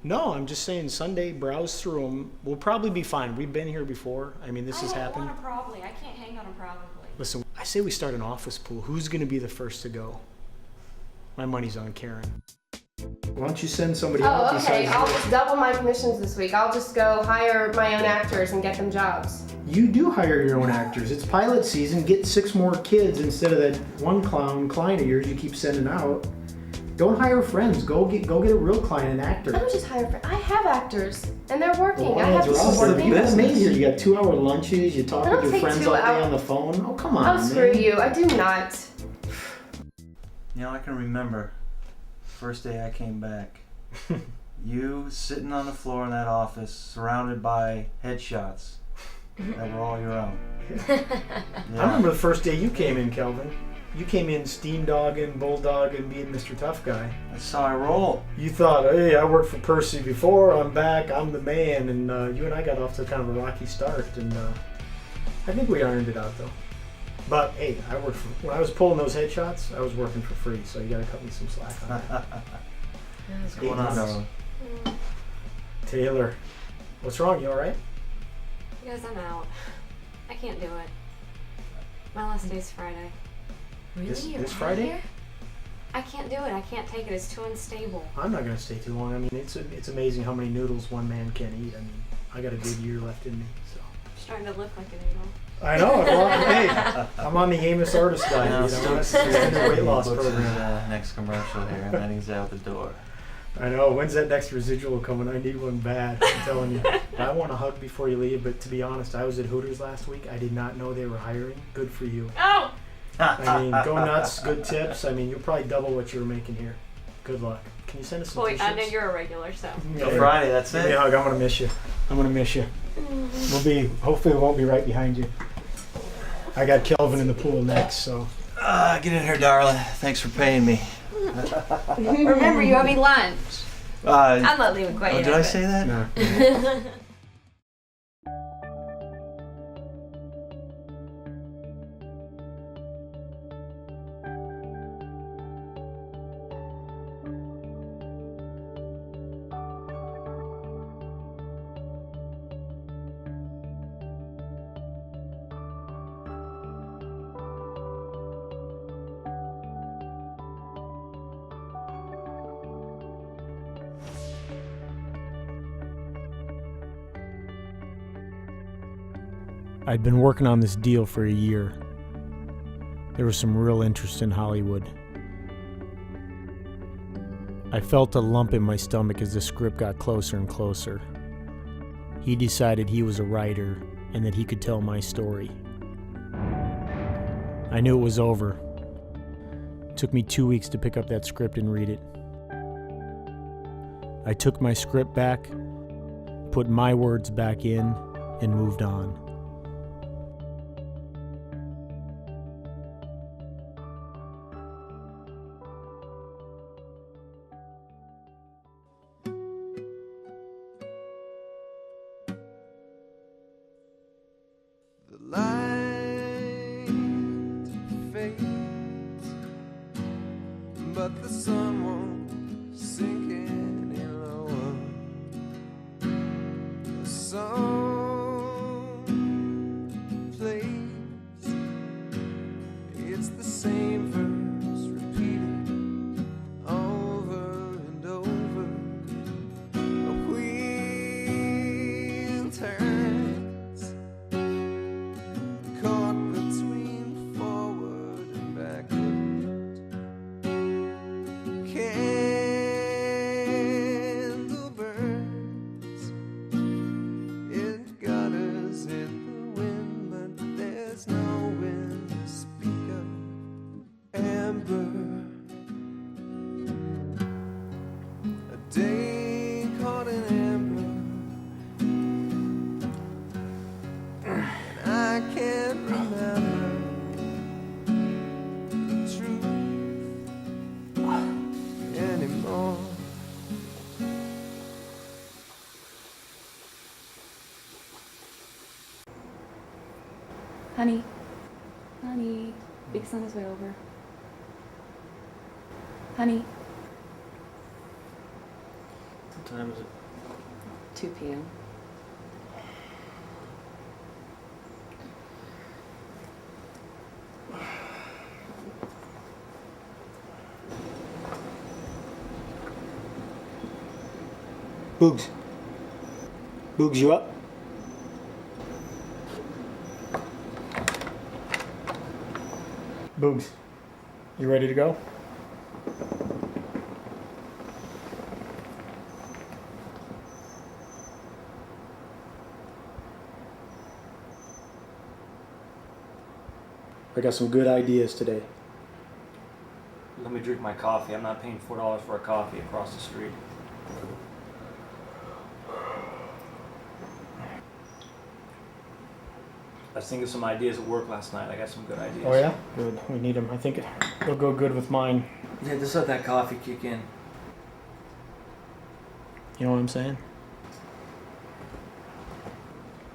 Speaker 1: No, I'm just saying Sunday, browse through them. We'll probably be fine. We've been here before. I mean, this has happened.
Speaker 8: I don't want a probably. I can't hang on a probably.
Speaker 1: Listen, I say we start an office pool. Who's going to be the first to go? My money's on Karen. Why don't you send somebody out
Speaker 10: Oh, okay.
Speaker 1: besides
Speaker 10: I'll
Speaker 1: you?
Speaker 10: just double my commissions this week. I'll just go hire my own actors and get them jobs.
Speaker 1: You do hire your own actors. It's pilot season. Get 6 more kids instead of that one client of yours you keep sending out. Don't hire friends. Go get a real client, an actor.
Speaker 10: I don't just hire. I have actors, and they're working.
Speaker 1: Well,
Speaker 10: I have
Speaker 1: you're
Speaker 10: to
Speaker 1: out
Speaker 10: support
Speaker 1: there.
Speaker 10: them.
Speaker 1: You got made here. You got 2-hour lunches. You talk
Speaker 10: I don't
Speaker 1: with your
Speaker 10: take
Speaker 1: friends
Speaker 10: 2
Speaker 1: all day
Speaker 10: hours.
Speaker 1: on the phone. Oh, come on,
Speaker 10: Oh, screw
Speaker 1: man.
Speaker 10: you. I do not.
Speaker 14: I can remember first day I came back. You sitting on the floor in that office, surrounded by headshots that were all your own.
Speaker 1: I remember the first day you came in, Kelvin. You came in steam dogging, bulldogging, being Mr. Tough Guy.
Speaker 14: That's how I roll.
Speaker 1: You thought, hey, I worked for Percy before, I'm back, I'm the man, and you and I got off to kind of a rocky start, and I think we ironed it out, though. But hey, when I was pulling those headshots, I was working for free, so you gotta cut me some slack on that.
Speaker 14: What's going on, darling?
Speaker 1: Taylor, what's wrong? You all right?
Speaker 8: You guys, I'm out. I can't do it. My last day's Friday.
Speaker 11: Really?
Speaker 1: This
Speaker 11: You're out
Speaker 1: Friday?
Speaker 11: here?
Speaker 8: I can't do it. I can't take it. It's too unstable.
Speaker 1: I'm not gonna stay too long. I mean, it's amazing how many noodles one man can eat. I mean, I got a good year left in me, so.
Speaker 8: I'm starting to look like a noodle.
Speaker 1: I know. Well, hey, I'm on the Amos Artist diet.
Speaker 14: Now,
Speaker 1: You know,
Speaker 14: still
Speaker 1: that's the weight loss
Speaker 14: books his,
Speaker 1: program.
Speaker 14: next commercial here, and then he's out the door.
Speaker 1: I know. When's that next residual coming? I need one bad. I'm telling you. I want a hug before you leave, but to be honest, I was at Hooters last week. I did not know they were hiring. Good for you.
Speaker 8: Oh!
Speaker 1: I mean, go nuts. Good tips. I mean, you'll probably double what you were making here. Good luck. Can you send us some
Speaker 8: Boy,
Speaker 1: t-shirts?
Speaker 8: I know you're a regular, so.
Speaker 14: Till Friday, that's
Speaker 1: Give me
Speaker 14: it.
Speaker 1: a hug. I'm gonna miss you. I'm gonna miss you. Hopefully we won't be right behind you. I got Kelvin in the pool next, so.
Speaker 14: Get in here, darling. Thanks for paying me.
Speaker 8: Remember, you owe me lunch. I'm not leaving quite yet.
Speaker 14: Did I say that?
Speaker 1: No. I'd been working on this deal for a year. There was some real interest in Hollywood. I felt a lump in my stomach as the script got closer and closer. He decided he was a writer and that he could tell my story. I knew it was over. It took me 2 weeks to pick up that script and read it. I took my script back, put my words back in, and moved on.
Speaker 15: The light fades, but the sun won't sink any lower. The song plays, it's the same verse repeated over and over. A wheel turns, caught between forward and backward. Candle burns, it gutters in the wind, but there's no wind to speak of. Amber, a day caught in amber, and I can't remember the truth anymore.
Speaker 16: Honey. Honey. Beak's on his way over. Honey.
Speaker 5: What time is it?
Speaker 16: 2 p.m.
Speaker 1: Boogs. Boogs, you up? Boogs, you ready to go? I got some good ideas today.
Speaker 4: Let me drink my coffee. I'm not paying $4 for a coffee across the street. I was thinking of some ideas at work last night. I got some good ideas.
Speaker 1: Oh yeah? Good. We need them. I think they'll go good with mine.
Speaker 4: Yeah, just let that coffee kick in.
Speaker 1: You know what I'm saying?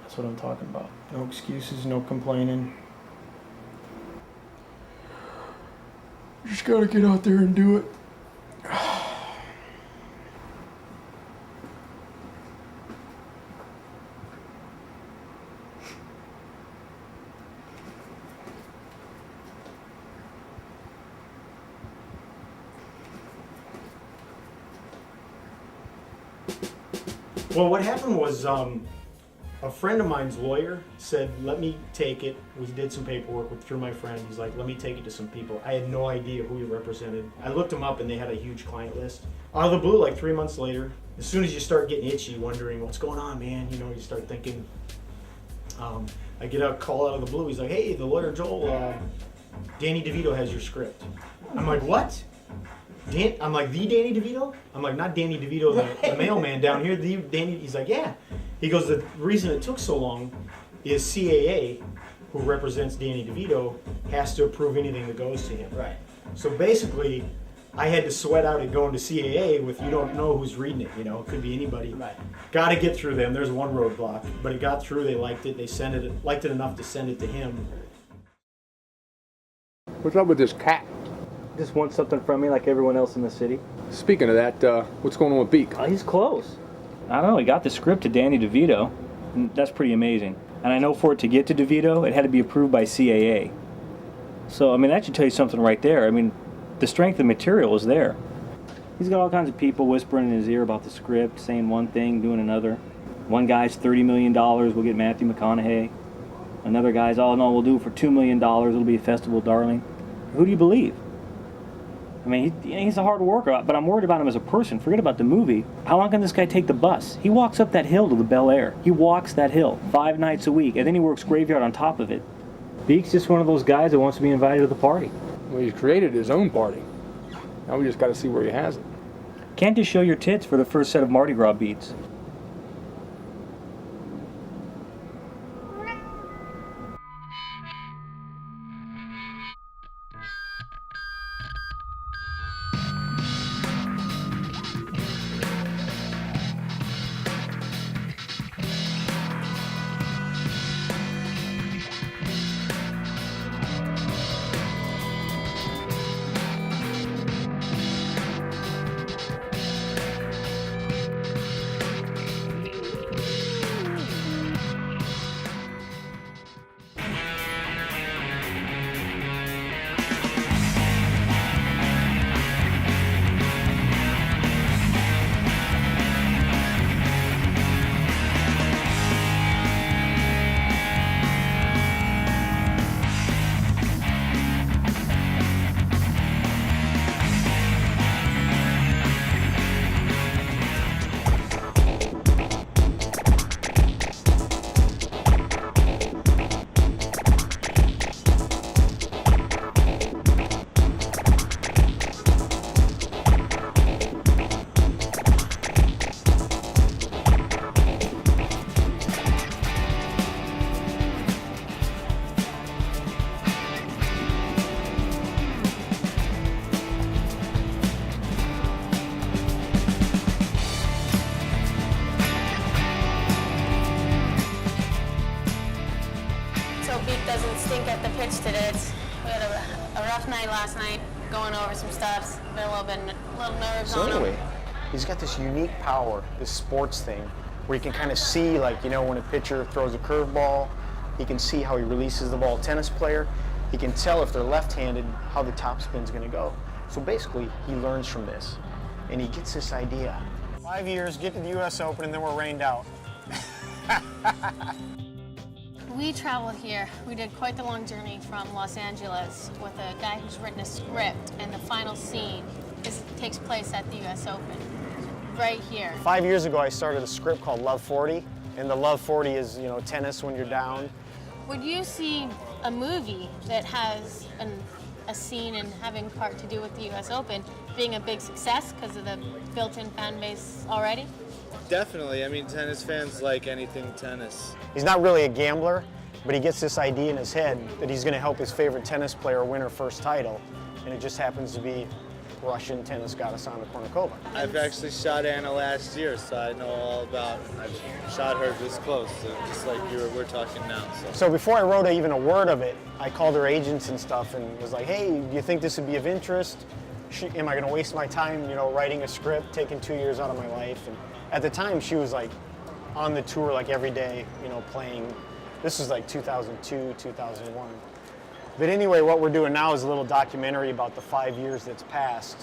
Speaker 1: That's what I'm talking about. No excuses, no complaining.
Speaker 9: Just gotta get out there and do it.
Speaker 1: Well, what happened was a friend of mine's lawyer said, let me take it. We did some paperwork through my friend. He's like, let me take it to some people. I had no idea who he represented. I looked him up and they had a huge client list. Out of the blue, like 3 months later, as soon as you start getting itchy, wondering what's going on, man, you know, you start thinking. I get a call out of the blue. He's like, hey, the lawyer Joel, Danny DeVito has your script. I'm like, what? I'm like, the Danny DeVito? I'm like, not Danny DeVito, the mailman down here. The Danny. He's like, yeah. He goes, the reason it took so long is CAA, who represents Danny DeVito, has to approve anything that goes to him. Right. So basically, I had to sweat out it going to CAA with you don't know who's reading it. You know, it could be anybody. Right. Got to get through them. There's one roadblock, but it got through. They liked it. They sent it. Liked it enough to send it to him.
Speaker 9: What's up with this cat?
Speaker 4: Just wants something from me like everyone else in the city.
Speaker 9: Speaking of that, what's going on with Beak?
Speaker 4: He's close. I don't know, he got the script to Danny DeVito. And that's pretty amazing. And I know for it to get to DeVito, it had to be approved by CAA. So, I mean, that should tell you something right there. I mean, the strength of material is there. He's got all kinds of people whispering in his ear about the script, saying one thing, doing another. One guy's $30 million, we'll get Matthew McConaughey. Another guy's, oh no, we'll do it for $2 million, it'll be a festival darling. Who do you believe? I mean, he's a hard worker, but I'm worried about him as a person. Forget about the movie. How long can this guy take the bus? He walks up that hill to the Bel Air. He walks that hill 5 nights a week, and then he works graveyard on top of it. Beak's just one of those guys that wants to be invited to the party.
Speaker 9: Well, he's created his own party. Now we just got to see where he has it.
Speaker 4: Can't just show your tits for the first set of Mardi Gras beats.
Speaker 17: Doesn't stink at the pitch today. We had a rough night last night, going over some stuff. Been a little nerves on him.
Speaker 3: He's got this unique power, this sports thing, where you can kind of see, like, you know, when a pitcher throws a curveball, he can see how he releases the ball. Tennis player, he can tell if they're left-handed how the topspin's going to go. So basically, he learns from this, and he gets this idea. 5 years, get to the U.S. Open, and then we're rained out.
Speaker 17: We traveled here. We did quite the long journey from Los Angeles with a guy who's written a script, and the final scene takes place at the U.S. Open, right here.
Speaker 3: 5 years ago, I started a script called Love 40, and the Love 40 is, you know, tennis when you're down.
Speaker 17: Would you see a movie that has a scene and having part to do with the U.S. Open being a big success because of the built-in fan base already?
Speaker 18: Definitely. I mean, tennis fans like anything tennis.
Speaker 3: He's not really a gambler, but he gets this idea in his head that he's going to help his favorite tennis player win her first title, and it just happens to be Russian tennis goddess Anna Kournikova.
Speaker 18: I've actually shot Anna last year, so I know all about it. I've shot her this close, so just like we're talking now.
Speaker 3: So before I wrote even a word of it, I called her agents and stuff and was like, hey, do you think this would be of interest? Am I going to waste my time, writing a script, taking 2 years out of my life? And at the time, she was like on the tour like every day, playing. This was like 2002, 2001. But anyway, what we're doing now is a little documentary about the 5 years that's passed.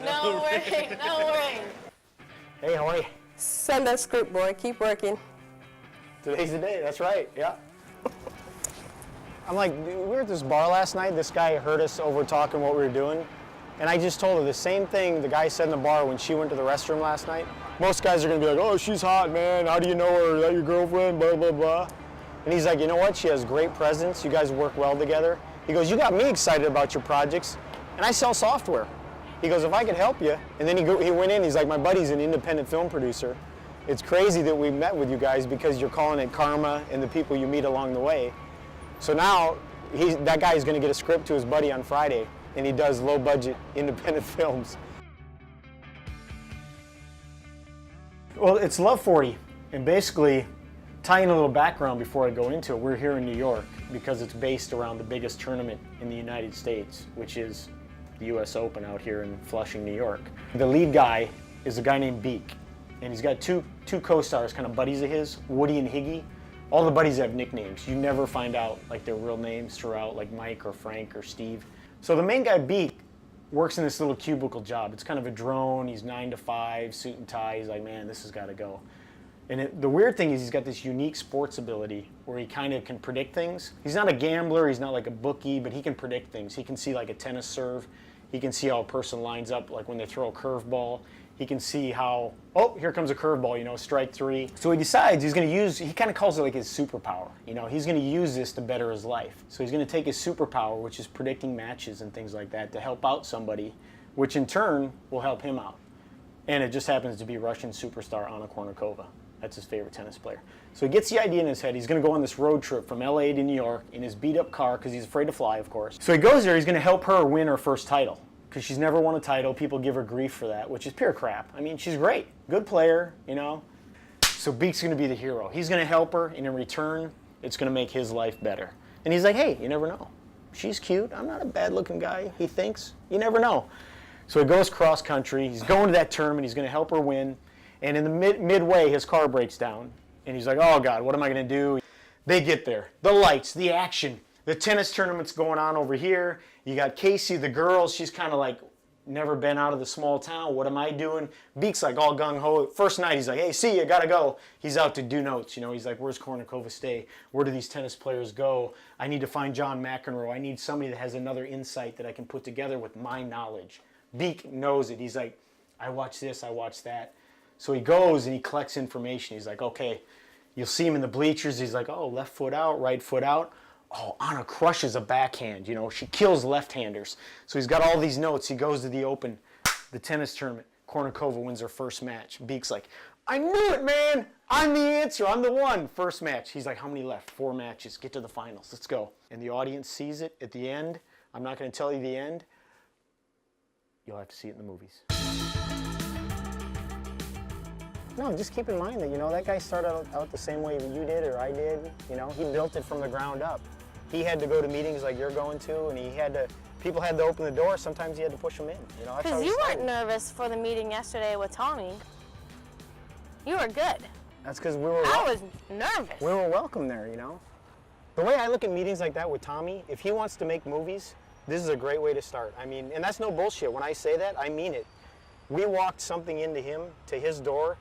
Speaker 19: No way, no way.
Speaker 3: Hey, how are you?
Speaker 19: Send that script, boy. Keep working.
Speaker 3: Today's the day, that's right, yeah. I'm like, we were at this bar last night. This guy heard us over talking what we were doing. And I just told her the same thing the guy said in the bar when she went to the restroom last night. Most guys are gonna be like, oh, she's hot, man. How do you know her? Is that your girlfriend? Blah, blah, blah. And he's like, you know what? She has great presence. You guys work well together. He goes, you got me excited about your projects, and I sell software. He goes, if I could help you. And then he went in, he's like, my buddy's an independent film producer. It's crazy that we met with you guys because you're calling it karma and the people you meet along the way. So now, that guy's gonna get a script to his buddy on Friday, and he does low-budget independent films. Well, it's Love 40, and basically, tying a little background before I go into it, we're here in New York because it's based around the biggest tournament in the United States, which is the US Open out here in Flushing, New York. The lead guy is a guy named Beak, and he's got two co-stars, kind of buddies of his, Woody and Higgy. All the buddies have nicknames. You never find out like their real names throughout, like Mike or Frank or Steve. So the main guy, Beak, works in this little cubicle job. It's kind of a drone. He's 9 to 5, suit and tie. He's like, man, this has got to go. And the weird thing is he's got this unique sports ability where he kind of can predict things. He's not a gambler, he's not like a bookie, but he can predict things. He can see like a tennis serve. He can see how a person lines up, like when they throw a curveball. He can see how, oh, here comes a curveball, strike 3. So he decides he's going to use, he kind of calls it like his superpower. He's going to use this to better his life. So he's going to take his superpower, which is predicting matches and things like that, to help out somebody, which in turn will help him out. And it just happens to be Russian superstar Anna Kournikova. That's his favorite tennis player. So he gets the idea in his head. He's going to go on this road trip from LA to New York in his beat-up car because he's afraid to fly, of course. So he goes there. He's going to help her win her first title because she's never won a title. People give her grief for that, which is pure crap. I mean, she's great. Good player, So Beak's going to be the hero. He's going to help her, and in return, it's going to make his life better. And he's like, hey, you never know. She's cute. I'm not a bad-looking guy, he thinks. You never know. So he goes cross-country. He's going to that tournament. He's going to help her win. And in the midway, his car breaks down. And he's like, oh, God, what am I going to do? They get there. The lights, the action. The tennis tournament's going on over here. You got Casey, the girl. She's kind of like, never been out of the small town. What am I doing? Beak's like all gung-ho. First night, he's like, hey, see ya, gotta go. He's out to do notes. He's like, where's Kournikova stay? Where do these tennis players go? I need to find John McEnroe. I need somebody that has another insight that I can put together with my knowledge. Beak knows it. He's like, I watch this, I watch that. So he goes and he collects information. He's like, okay, you'll see him in the bleachers. He's like, oh, left foot out, right foot out. Oh, Anna crushes a backhand. She kills left-handers. So he's got all these notes. He goes to the Open, the tennis tournament. Kournikova wins her first match. Beak's like, I knew it, man. I'm the answer. I'm the one. First match. He's like, how many left? 4 matches. Get to the finals. Let's go. And the audience sees it at the end. I'm not going to tell you the end. You'll have to see it in the movies. No, just keep in mind that, that guy started out the same way you did or I did. He built it from the ground up. He had to go to meetings like you're going to, and people had to open the door. Sometimes he had to push them in.
Speaker 19: Because you weren't nervous for the meeting yesterday with Tommy. You were good.
Speaker 3: That's because we were.
Speaker 19: I was nervous.
Speaker 3: We were welcome there, The way I look at meetings like that with Tommy, if he wants to make movies, this is a great way to start. I mean, and that's no bullshit. When I say that, I mean it. We walked something into him, to his door.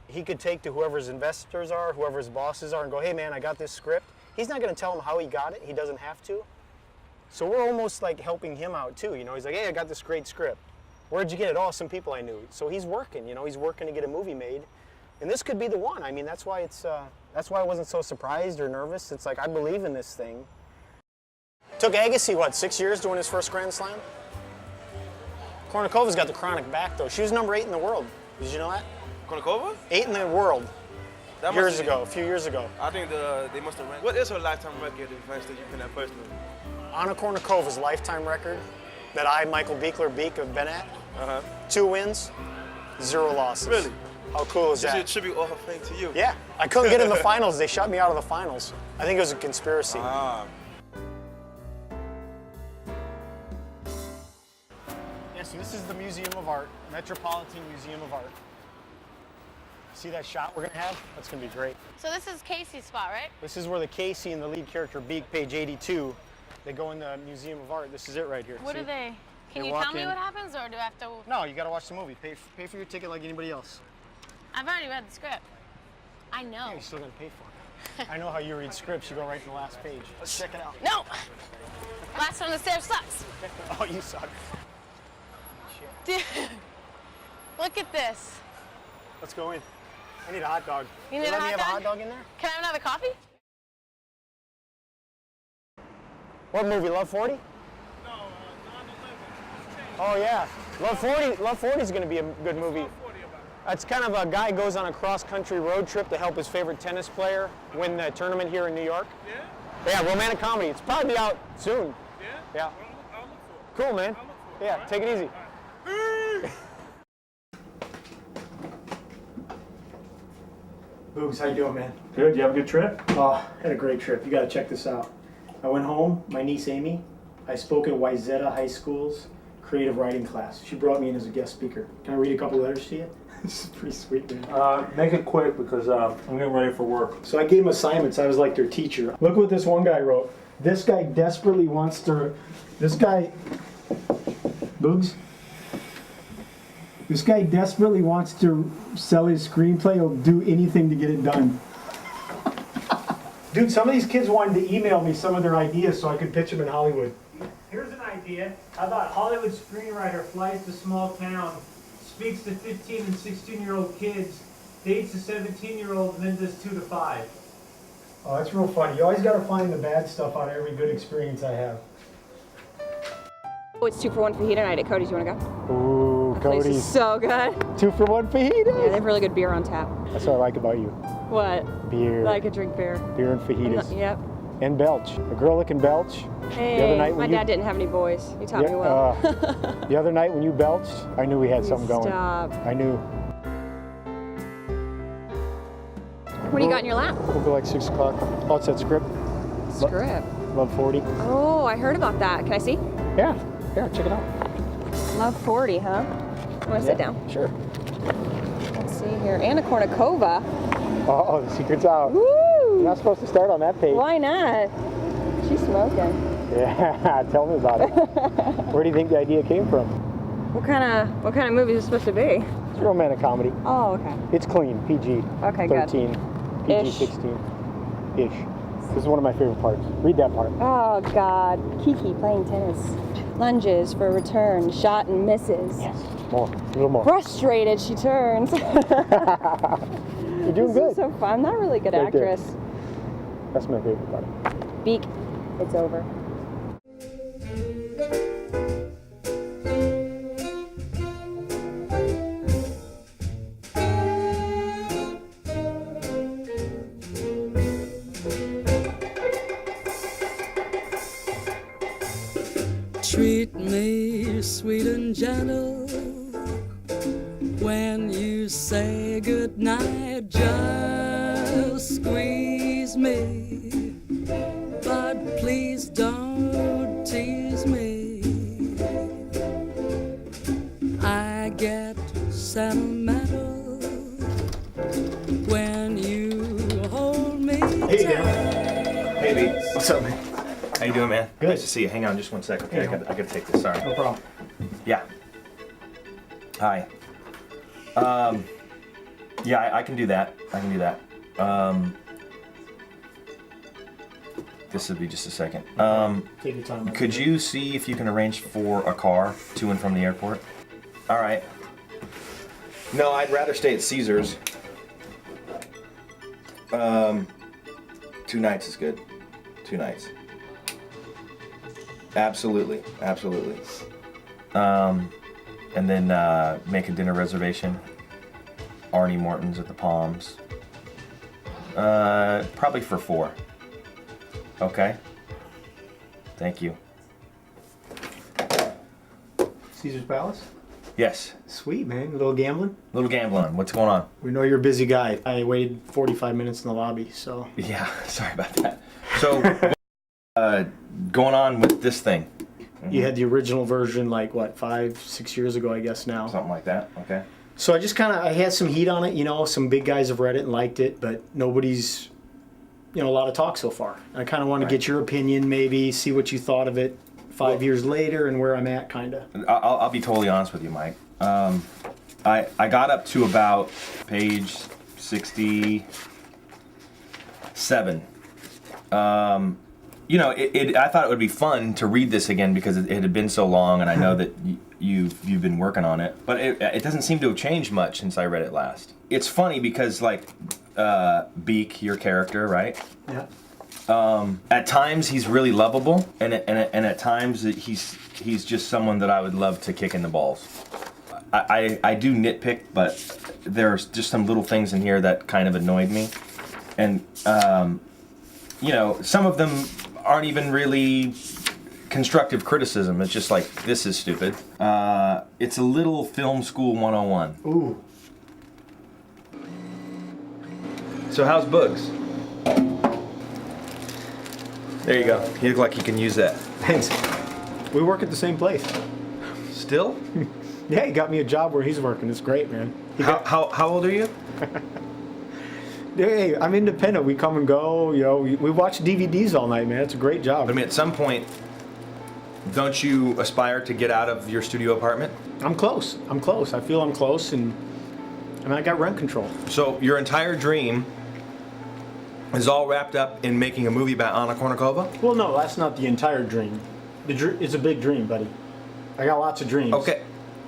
Speaker 3: He could take to whoever his investors are, whoever his bosses are, and go, hey man, I got this script. He's not going to tell them how he got it. He doesn't have to. So we're almost like helping him out too. He's like, hey, I got this great script. Where'd you get it? Oh, some people I knew. So he's working. He's working to get a movie made, and this could be the one. I mean, that's why I wasn't so surprised or nervous. It's like I believe in this thing. Took Agassi 6 years to win his first Grand Slam. Kournikova's got the chronic back though. She was number 8 in the world. Did you know that?
Speaker 20: Kournikova?
Speaker 3: 8 in the world. A few years ago.
Speaker 20: I think they must have ranked. What is her lifetime record in France that you've been at personally?
Speaker 3: Anna Kournikova's lifetime record that I, Michael Buechler, Beak, have been at. 2 wins, 0 losses.
Speaker 20: Really?
Speaker 3: How cool is
Speaker 20: This is a
Speaker 3: that?
Speaker 20: tribute all thing to you.
Speaker 3: Yeah, I couldn't get in the finals. They shut me out of the finals. I think it was a conspiracy.
Speaker 20: Ah.
Speaker 3: Yeah, so this is the Museum of Art, Metropolitan Museum of Art. See that shot we're gonna have? That's gonna be great.
Speaker 17: So this is Casey's spot, right?
Speaker 3: This is where the Casey and the lead character Beak, page 82, they go in the Museum of Art. This is it right here.
Speaker 17: What
Speaker 3: See?
Speaker 17: do they? Can
Speaker 3: They
Speaker 17: you
Speaker 3: walk
Speaker 17: tell me
Speaker 3: in.
Speaker 17: what happens, or do I have to?
Speaker 3: No, you gotta watch the movie. Pay for your ticket like anybody else.
Speaker 17: I've already read the script. I know.
Speaker 3: Yeah, you're still gonna pay for it. I know how you read scripts. You go right to the last page. Let's check it out.
Speaker 17: No. Last one on the stairs sucks.
Speaker 3: Oh, you suck.
Speaker 17: Dude, look at this.
Speaker 3: Let's go in. I need a hot dog.
Speaker 17: You need a
Speaker 3: let me
Speaker 17: hot
Speaker 3: have a
Speaker 17: dog?
Speaker 3: hot dog in there?
Speaker 17: Can I have another coffee?
Speaker 3: What movie? Love 40? No, 9/11. Oh yeah, Love 40. Love 40 is going to be a good movie. It's kind of a guy goes on a cross-country road trip to help his favorite tennis player win the tournament here in New York. Yeah. Yeah, romantic comedy. It's probably out soon. Yeah. Yeah. Cool, man. Yeah, take it easy. Boogs, how you doing, man?
Speaker 1: Good. You have a good trip? Oh, had a great trip. You got to check this out. I went home. My niece Amy. I spoke at Wayzata High School's creative writing class. She brought me in as a guest speaker. Can I read a couple letters to you? This is pretty sweet, man. Make it quick because I'm getting ready for work. So I gave them assignments. I was like their teacher. Look what this one guy wrote. This guy desperately wants to. This guy. Boogs. This guy desperately wants to sell his screenplay. He'll do anything to get it done. Dude, some of these kids wanted to email me some of their ideas so I could pitch them in Hollywood.
Speaker 21: Here's an idea. How about Hollywood screenwriter flies to small town, speaks to 15 and 16-year-old kids, dates a 17-year-old, and then does 2 to 5.
Speaker 1: Oh, that's real funny. You always got to find the bad stuff out of every good experience I have.
Speaker 22: Oh, it's 2 for 1 fajita night at Cody's. You want to go?
Speaker 1: Ooh,
Speaker 22: That place
Speaker 1: Cody's.
Speaker 22: is so good.
Speaker 1: 2 for 1 fajitas.
Speaker 22: Yeah, they have really good beer on tap.
Speaker 1: That's what I like about you.
Speaker 22: What?
Speaker 1: Beer.
Speaker 22: I could drink beer.
Speaker 1: Beer and fajitas.
Speaker 22: Yep.
Speaker 1: And belch. A girl that can belch.
Speaker 22: Hey,
Speaker 1: The other night
Speaker 22: my
Speaker 1: when
Speaker 22: dad didn't have any boys. You taught me well.
Speaker 1: The other night when you belched, I knew we had something going.
Speaker 22: Stop.
Speaker 1: I knew.
Speaker 22: What do you got in your lap?
Speaker 1: We'll go like 6 o'clock. Oh, it's that script.
Speaker 22: Script.
Speaker 1: Love 40.
Speaker 22: Oh, I heard about that. Can I see?
Speaker 1: Yeah. Yeah, check it out.
Speaker 22: Love 40, huh? You want to sit down?
Speaker 1: Sure.
Speaker 22: Let's see here. Anna Kournikova.
Speaker 1: Oh, the secret's out.
Speaker 22: Woo!
Speaker 1: You're not supposed to start on that page.
Speaker 22: Why not? She's smoking.
Speaker 1: Yeah, tell me about it. Where do you think the idea came from?
Speaker 22: What kind of movie is it supposed to be?
Speaker 1: It's a romantic comedy.
Speaker 22: Oh, okay.
Speaker 1: It's clean, PG.
Speaker 22: Okay, good.
Speaker 1: 13, PG 16-ish. This is one of my favorite parts. Read that part.
Speaker 22: Oh God, Kiki playing tennis. Lunges for a return, shot and misses.
Speaker 1: Yes, more, a little more.
Speaker 22: Frustrated, she turns.
Speaker 1: You're doing
Speaker 22: This
Speaker 1: good.
Speaker 22: is so fun. I'm not a really good
Speaker 1: Right there.
Speaker 22: actress.
Speaker 1: That's my favorite part.
Speaker 22: Beak, it's over.
Speaker 23: Treat me sweet and gentle when you say goodnight. Just squeeze me, but please don't tease me. I get sentimental when you hold me
Speaker 4: Hey,
Speaker 23: tight.
Speaker 4: Dan. Hey, B. What's up, man? How you doing, man? Good. Nice to see you. Hang on just one sec, okay? I gotta take this. Sorry.
Speaker 1: No problem.
Speaker 4: Yeah. Hi. Yeah, I can do that. I can do that. This will be just a second.
Speaker 1: Take your time.
Speaker 4: Could you see if you can arrange for a car to and from the airport? All right. No, I'd rather stay at Caesars. 2 nights is good. 2 nights. Absolutely, absolutely. And then make a dinner reservation. Arnie Morton's at the Palms. Probably for 4. Okay. Thank you.
Speaker 1: Caesar's Palace?
Speaker 2: Yes.
Speaker 1: Sweet, man. A little gambling?
Speaker 2: A little gambling. What's going on?
Speaker 1: We know you're a busy guy. I waited 45 minutes in the lobby, so...
Speaker 2: Yeah, sorry about that. So, going on with this thing?
Speaker 1: You had the original version, like, what, 5-6 years ago, I guess now.
Speaker 2: Something like that, okay.
Speaker 1: So I had some heat on it, you know, some big guys have read it and liked it, but nobody's, a lot of talk so far. I kind of want to get your opinion, maybe, see what you thought of it 5 years later and where I'm at, kind of.
Speaker 2: I'll be totally honest with you, Mike. I got up to about page 67. I thought it would be fun to read this again because it had been so long, and I know that you've been working on it. But it doesn't seem to have changed much since I read it last. It's funny because, like, Beak, your character, right?
Speaker 1: Yeah.
Speaker 2: At times he's really lovable, and at times he's just someone that I would love to kick in the balls. I do nitpick, but there's just some little things in here that kind of annoyed me, and some of them aren't even really constructive criticism. It's just like, this is stupid. It's a little film school 101.
Speaker 1: Ooh.
Speaker 2: So how's Bugs? There you go. You look like you can use that.
Speaker 1: Thanks. We work at the same place.
Speaker 2: Still?
Speaker 1: Yeah, he got me a job where he's working. It's great, man.
Speaker 2: How old are you?
Speaker 1: Hey, I'm independent. We come and go. We watch DVDs all night, man. It's a great job.
Speaker 2: I mean, at some point, don't you aspire to get out of your studio apartment?
Speaker 1: I'm close. I feel I'm close, and I got rent control.
Speaker 2: So your entire dream is all wrapped up in making a movie about Anna Kournikova?
Speaker 1: Well, no, that's not the entire dream. It's a big dream, buddy. I got lots of dreams.
Speaker 2: Okay,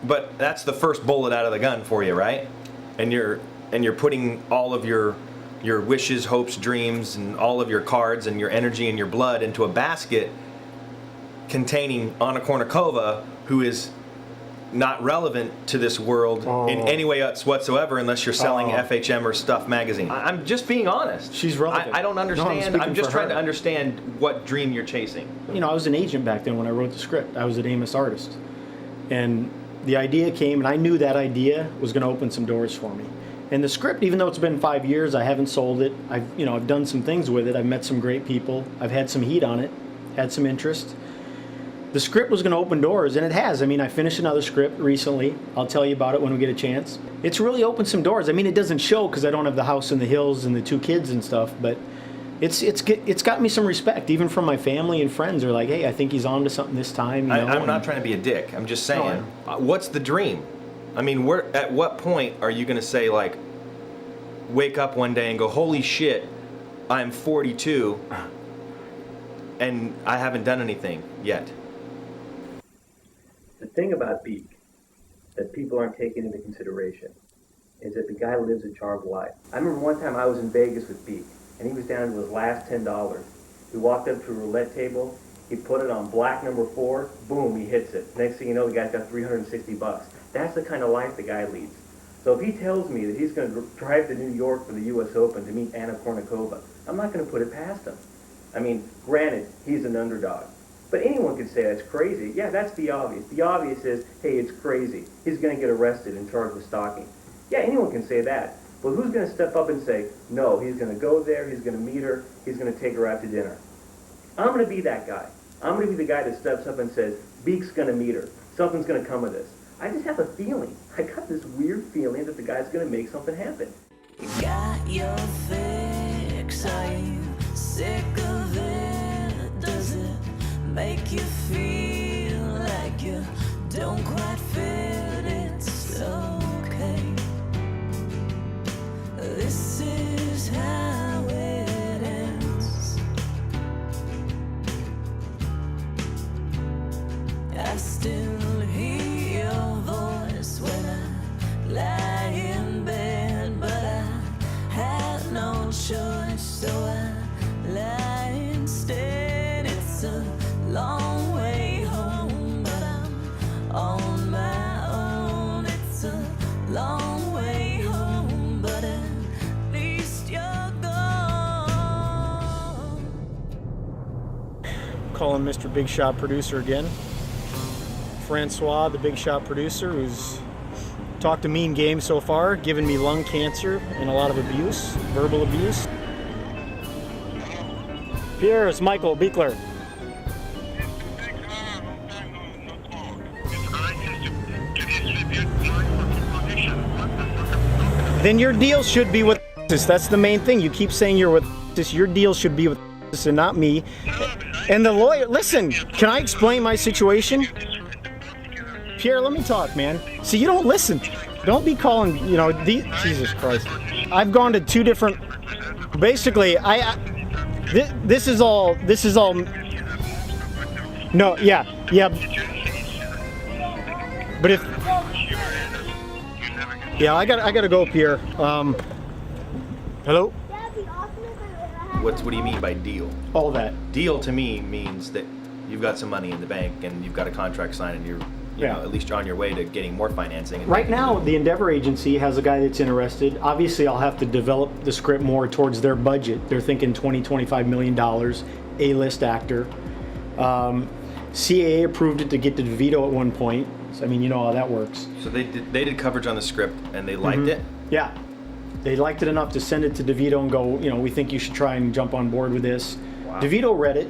Speaker 2: but that's the first bullet out of the gun for you, right? And you're putting all of your wishes, hopes, dreams, and all of your cards and your energy and your blood into a basket containing Anna Kournikova, who is not relevant to this world in any way whatsoever unless you're selling FHM or Stuff magazine. I'm just being honest.
Speaker 1: She's relevant.
Speaker 2: I don't understand.
Speaker 1: No,
Speaker 2: I'm just trying to
Speaker 1: her.
Speaker 2: understand what dream you're chasing.
Speaker 1: I was an agent back then when I wrote the script. I was an Amos artist. And the idea came, and I knew that idea was going to open some doors for me. And the script, even though it's been 5 years, I haven't sold it. I've done some things with it. I've met some great people. I've had some heat on it, had some interest. The script was going to open doors, and it has. I finished another script recently. I'll tell you about it when we get a chance. It's really opened some doors. It doesn't show because I don't have the house in the hills and the 2 kids and stuff, but it's got me some respect, even from my family and friends. They're like, hey, I think he's on to something this time.
Speaker 2: I'm not trying to be a dick. I'm just saying, what's the dream? At what point are you going to say, like, wake up one day and go, holy shit, I'm 42 and I haven't done anything yet?
Speaker 5: The thing about Beak that people aren't taking into consideration is that the guy lives a charmed life. I remember one time I was in Vegas with Beak, and he was down to his last $10. We walked up to a roulette table, he put it on black number 4, boom, he hits it. Next thing you know, the guy's got $360. That's the kind of life the guy leads. So if he tells me that he's going to drive to New York for the U.S. Open to meet Anna Kournikova, I'm not going to put it past him. Granted, he's an underdog. But anyone could say that's crazy. Yeah, that's the obvious. The obvious is, hey, it's crazy. He's going to get arrested and charged with stalking. Yeah, anyone can say that. But who's going to step up and say, no, he's going to go there, he's going to meet her, he's going to take her out to dinner? I'm going to be that guy. I'm going to be the guy that steps up and says, Beak's going to meet her. Something's going to come of this. I just have a feeling. I got this weird feeling that the guy's going to make something happen.
Speaker 23: Got your fix, are you sick of it? Does it make you feel like you don't quite fit? It's okay. This is how it ends. I still hear your voice when I lie in bed, but I had no choice, so I lie instead. It's a long way home, but I'm on my own. It's a long way home, but at least you're gone.
Speaker 1: Calling Mr. Big Shot producer again. Francois, the Big Shot producer, who's talked a mean game so far, given me lung cancer and a lot of abuse, verbal abuse. Pierre, it's Michael Buechler. Then your deal should be with this. That's the main thing. You keep saying you're with this. Your deal should be with this and not me. And the lawyer, listen, can I explain my situation? Pierre, let me talk, man. See, you don't listen. Don't be calling, Jesus Christ. I've gone to 2 different, basically, this is all, no, yeah. But if, yeah, I gotta go, Pierre. Hello?
Speaker 2: What do you mean by deal?
Speaker 1: All that.
Speaker 2: Deal to me means that you've got some money in the bank and you've got a contract signed and you're, you know, at least you're on your way to getting more financing. And
Speaker 1: right now, the Endeavor Agency has a guy that's interested. Obviously, I'll have to develop the script more towards their budget. They're thinking $20-25 million, A-list actor. CAA approved it to get to DeVito at one point. So, I mean, you know how that works.
Speaker 2: So they did coverage on the script and they liked it?
Speaker 1: Yeah. They liked it enough to send it to DeVito and go, we think you should try and jump on board with this. Wow. DeVito read it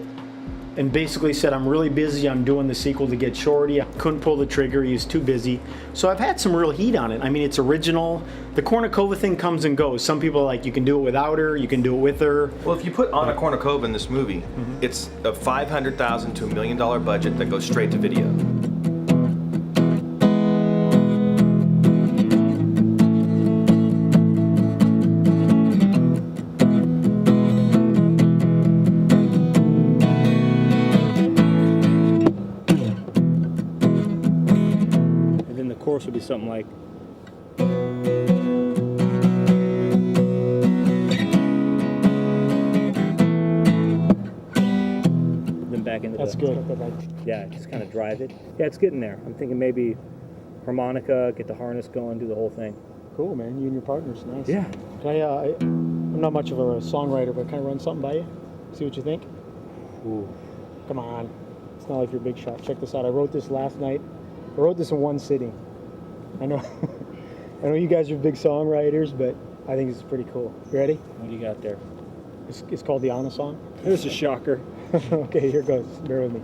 Speaker 1: and basically said, I'm really busy. I'm doing the sequel to Get Shorty. I couldn't pull the trigger. He was too busy. So I've had some real heat on it. I mean, it's original. The Kova thing comes and goes. Some people are like, you can do it without her. You can do it with her.
Speaker 2: Well, if you put Anna Kournikova in this movie, it's a $500,000 to $1 million budget that goes straight to video.
Speaker 4: Would be something like then back into
Speaker 1: that's
Speaker 4: the,
Speaker 1: good.
Speaker 4: Yeah, just kind of drive it. Yeah, it's getting there. I'm thinking maybe harmonica, get the harness going, do the whole thing.
Speaker 1: Cool, man. You and your partner's nice.
Speaker 4: Yeah.
Speaker 1: Can I'm not much of a songwriter, but can I run something by you? See what you think?
Speaker 4: Ooh.
Speaker 1: Come on. It's not like you're a big shot. Check this out. I wrote this last night. I wrote this in one sitting. I know you guys are big songwriters, but I think it's pretty cool. You ready?
Speaker 4: What do you got there?
Speaker 1: It's called the Anna song.
Speaker 4: There's a shocker.
Speaker 1: Okay, here goes. Bear with me.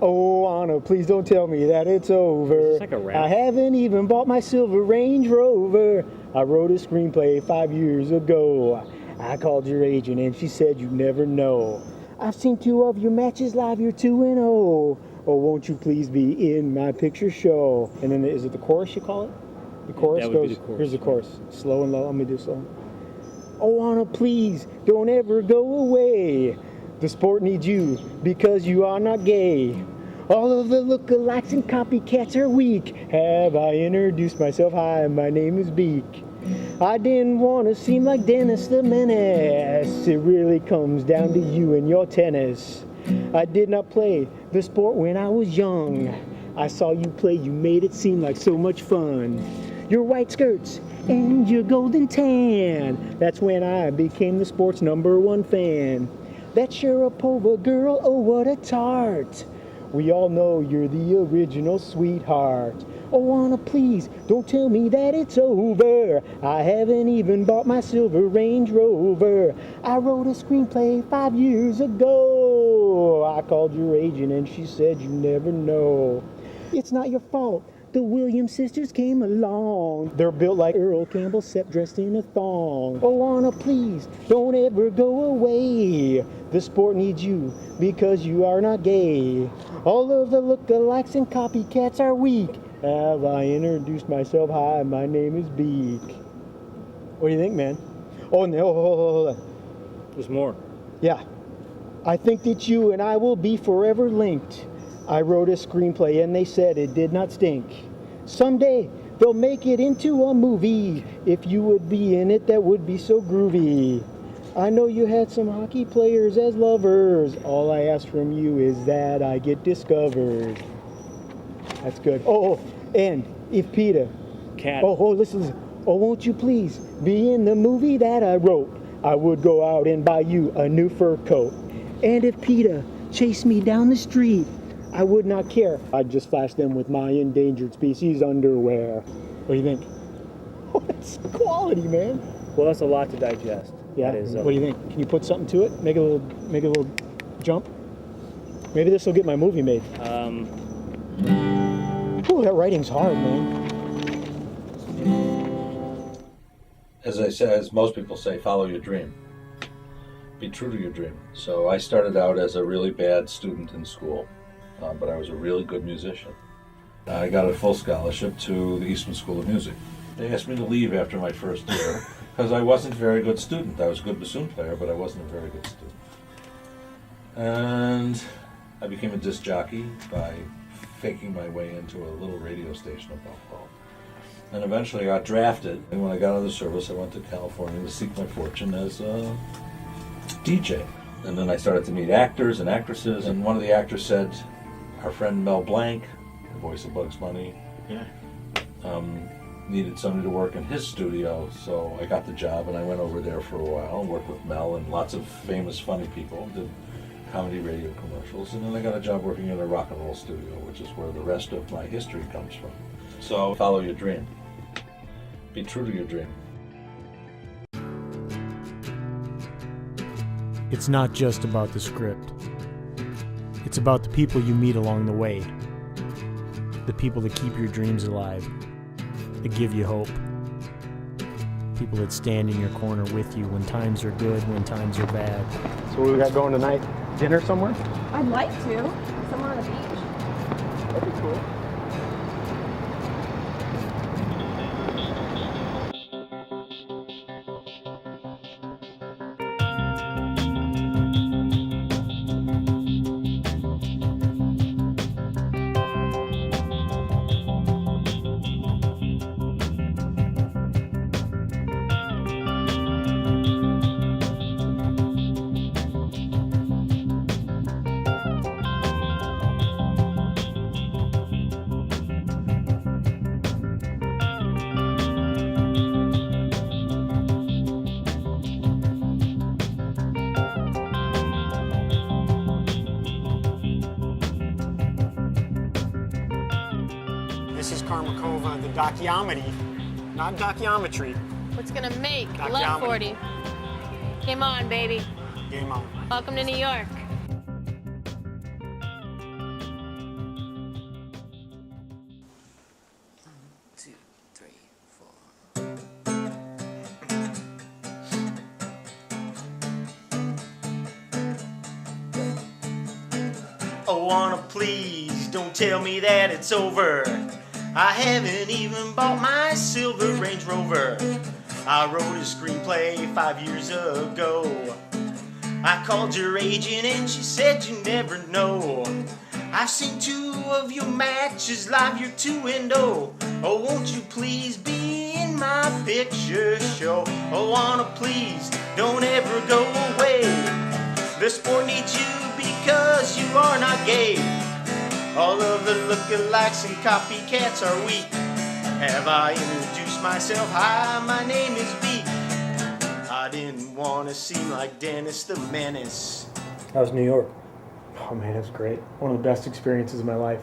Speaker 1: Oh, Anna, please don't tell me that it's over.
Speaker 4: It's like a rap.
Speaker 1: I haven't even bought my silver Range Rover. I wrote a screenplay 5 years ago. I called your agent and she said you'd never know. I've seen 2 of your matches live, you're 2-0. Oh, won't you please be in my picture show? And then, is it the chorus you call it? The chorus
Speaker 4: that would
Speaker 1: goes,
Speaker 4: be the chorus.
Speaker 1: Here's the chorus. Slow and low, I'm gonna do slow. Oh, Anna, please, don't ever go away. The sport needs you because you are not gay. All of the lookalikes and copycats are weak. Have I introduced myself? Hi, my name is Beak. I didn't want to seem like Dennis the Menace. It really comes down to you and your tennis. I did not play the sport when I was young. I saw you play, you made it seem like so much fun. Your white skirts and your golden tan. That's when I became the sport's #1 fan. That Sharapova girl, oh what a tart. We all know you're the original sweetheart. Oh Anna, please, don't tell me that it's over. I haven't even bought my silver Range Rover. I wrote a screenplay 5 years ago. I called your agent and she said you never know. It's not your fault. The Williams sisters came along. They're built like Earl Campbell, except dressed in a thong. Oh Anna, please, don't ever go away. The sport needs you because you are not gay. All of the lookalikes and copycats are weak. Have I introduced myself? Hi, my name is Beak. What do you think, man? Oh, no, hold on.
Speaker 4: There's more.
Speaker 1: Yeah. I think that you and I will be forever linked. I wrote a screenplay and they said it did not stink. Someday they'll make it into a movie. If you would be in it, that would be so groovy. I know you had some hockey players as lovers. All I ask from you is that I get discovered. That's good. Oh, and if Peter.
Speaker 4: Cat.
Speaker 1: Oh, listen. Oh, won't you please be in the movie that I wrote? I would go out and buy you a new fur coat. And if Peter chased me down the street, I would not care. I'd just flash them with my endangered species underwear. What do you think? Oh, it's quality, man.
Speaker 5: Well, that's a lot to digest.
Speaker 1: Yeah.
Speaker 5: That is,
Speaker 1: What do you think? Can you put something to it? Make a little jump. Maybe this will get my movie made. Ooh, that writing's hard, man.
Speaker 6: As most people say, follow your dream. Be true to your dream. So I started out as a really bad student in school, but I was a really good musician. I got a full scholarship to the Eastman School of Music. They asked me to leave after my first year because I wasn't a very good student. I was a good bassoon player, but I wasn't a very good student. And I became a disc jockey by faking my way into a little radio station in Buffalo. And eventually I got drafted. And when I got out of the service, I went to California to seek my fortune as a DJ. And then I started to meet actors and actresses. And one of the actors said, our friend Mel Blanc, the voice of Bugs Bunny, needed somebody to work in his studio. So I got the job and I went over there for a while and worked with Mel and lots of famous, funny people. Did comedy radio commercials. And then I got a job working in a rock and roll studio, which is where the rest of my history comes from. So follow your dream. Be true to your dream.
Speaker 1: It's not just about the script. It's about the people you meet along the way. The people that keep your dreams alive. That give you hope. People that stand in your corner with you when times are good, when times are bad. So what we got going tonight? Dinner somewhere?
Speaker 22: I'd like to. Somewhere on the beach.
Speaker 1: That'd be cool.
Speaker 3: This is Kova, the documentary, not documentary.
Speaker 17: What's gonna make
Speaker 3: Doc
Speaker 17: love
Speaker 3: Yamini.
Speaker 17: 40? Game on, baby.
Speaker 3: Game on.
Speaker 17: Welcome to New York.
Speaker 7: Oh, Anna, please don't tell me that it's over. I haven't even bought my silver Range Rover. I wrote a screenplay 5 years ago. I called your agent and she said you never know. I've seen 2 of your matches live, you're 2-0. Oh, won't you please be in my picture show? Oh, Anna, please don't ever go away. The sport needs you because you are not gay. All of the lookalikes and copycats are weak. Have I introduced myself? Hi, my name is Beak. I didn't want to seem like Dennis the Menace.
Speaker 5: How's New York?
Speaker 1: Oh man, it was great. One of the best experiences of my life.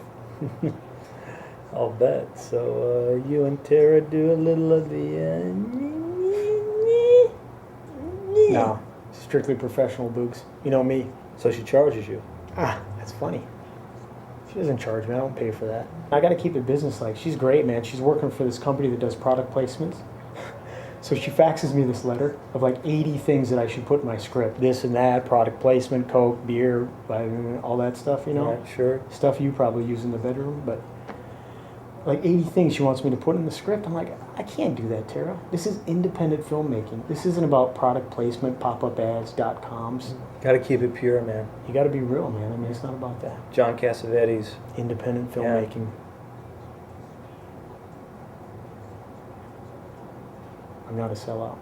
Speaker 5: I'll bet. So you and Tara do a little of the...
Speaker 1: No, strictly professional, Boogs. You know me.
Speaker 5: So she charges you?
Speaker 1: Ah, that's funny. She doesn't charge me. I don't pay for that. I got to keep it business-like. She's great, man. She's working for this company that does product placements. So she faxes me this letter of like 80 things that I should put in my script. This and that, product placement, Coke, beer, all that stuff, you know?
Speaker 5: Yeah, sure.
Speaker 1: Stuff you probably use in the bedroom, but like 80 things she wants me to put in the script. I'm like, I can't do that, Tara. This is independent filmmaking. This isn't about product placement, pop-up ads, .coms.
Speaker 5: Got to keep it pure, man.
Speaker 1: You got to be real, man. I mean, it's not about that.
Speaker 5: John Cassavetes.
Speaker 1: Independent filmmaking. I'm not a sellout.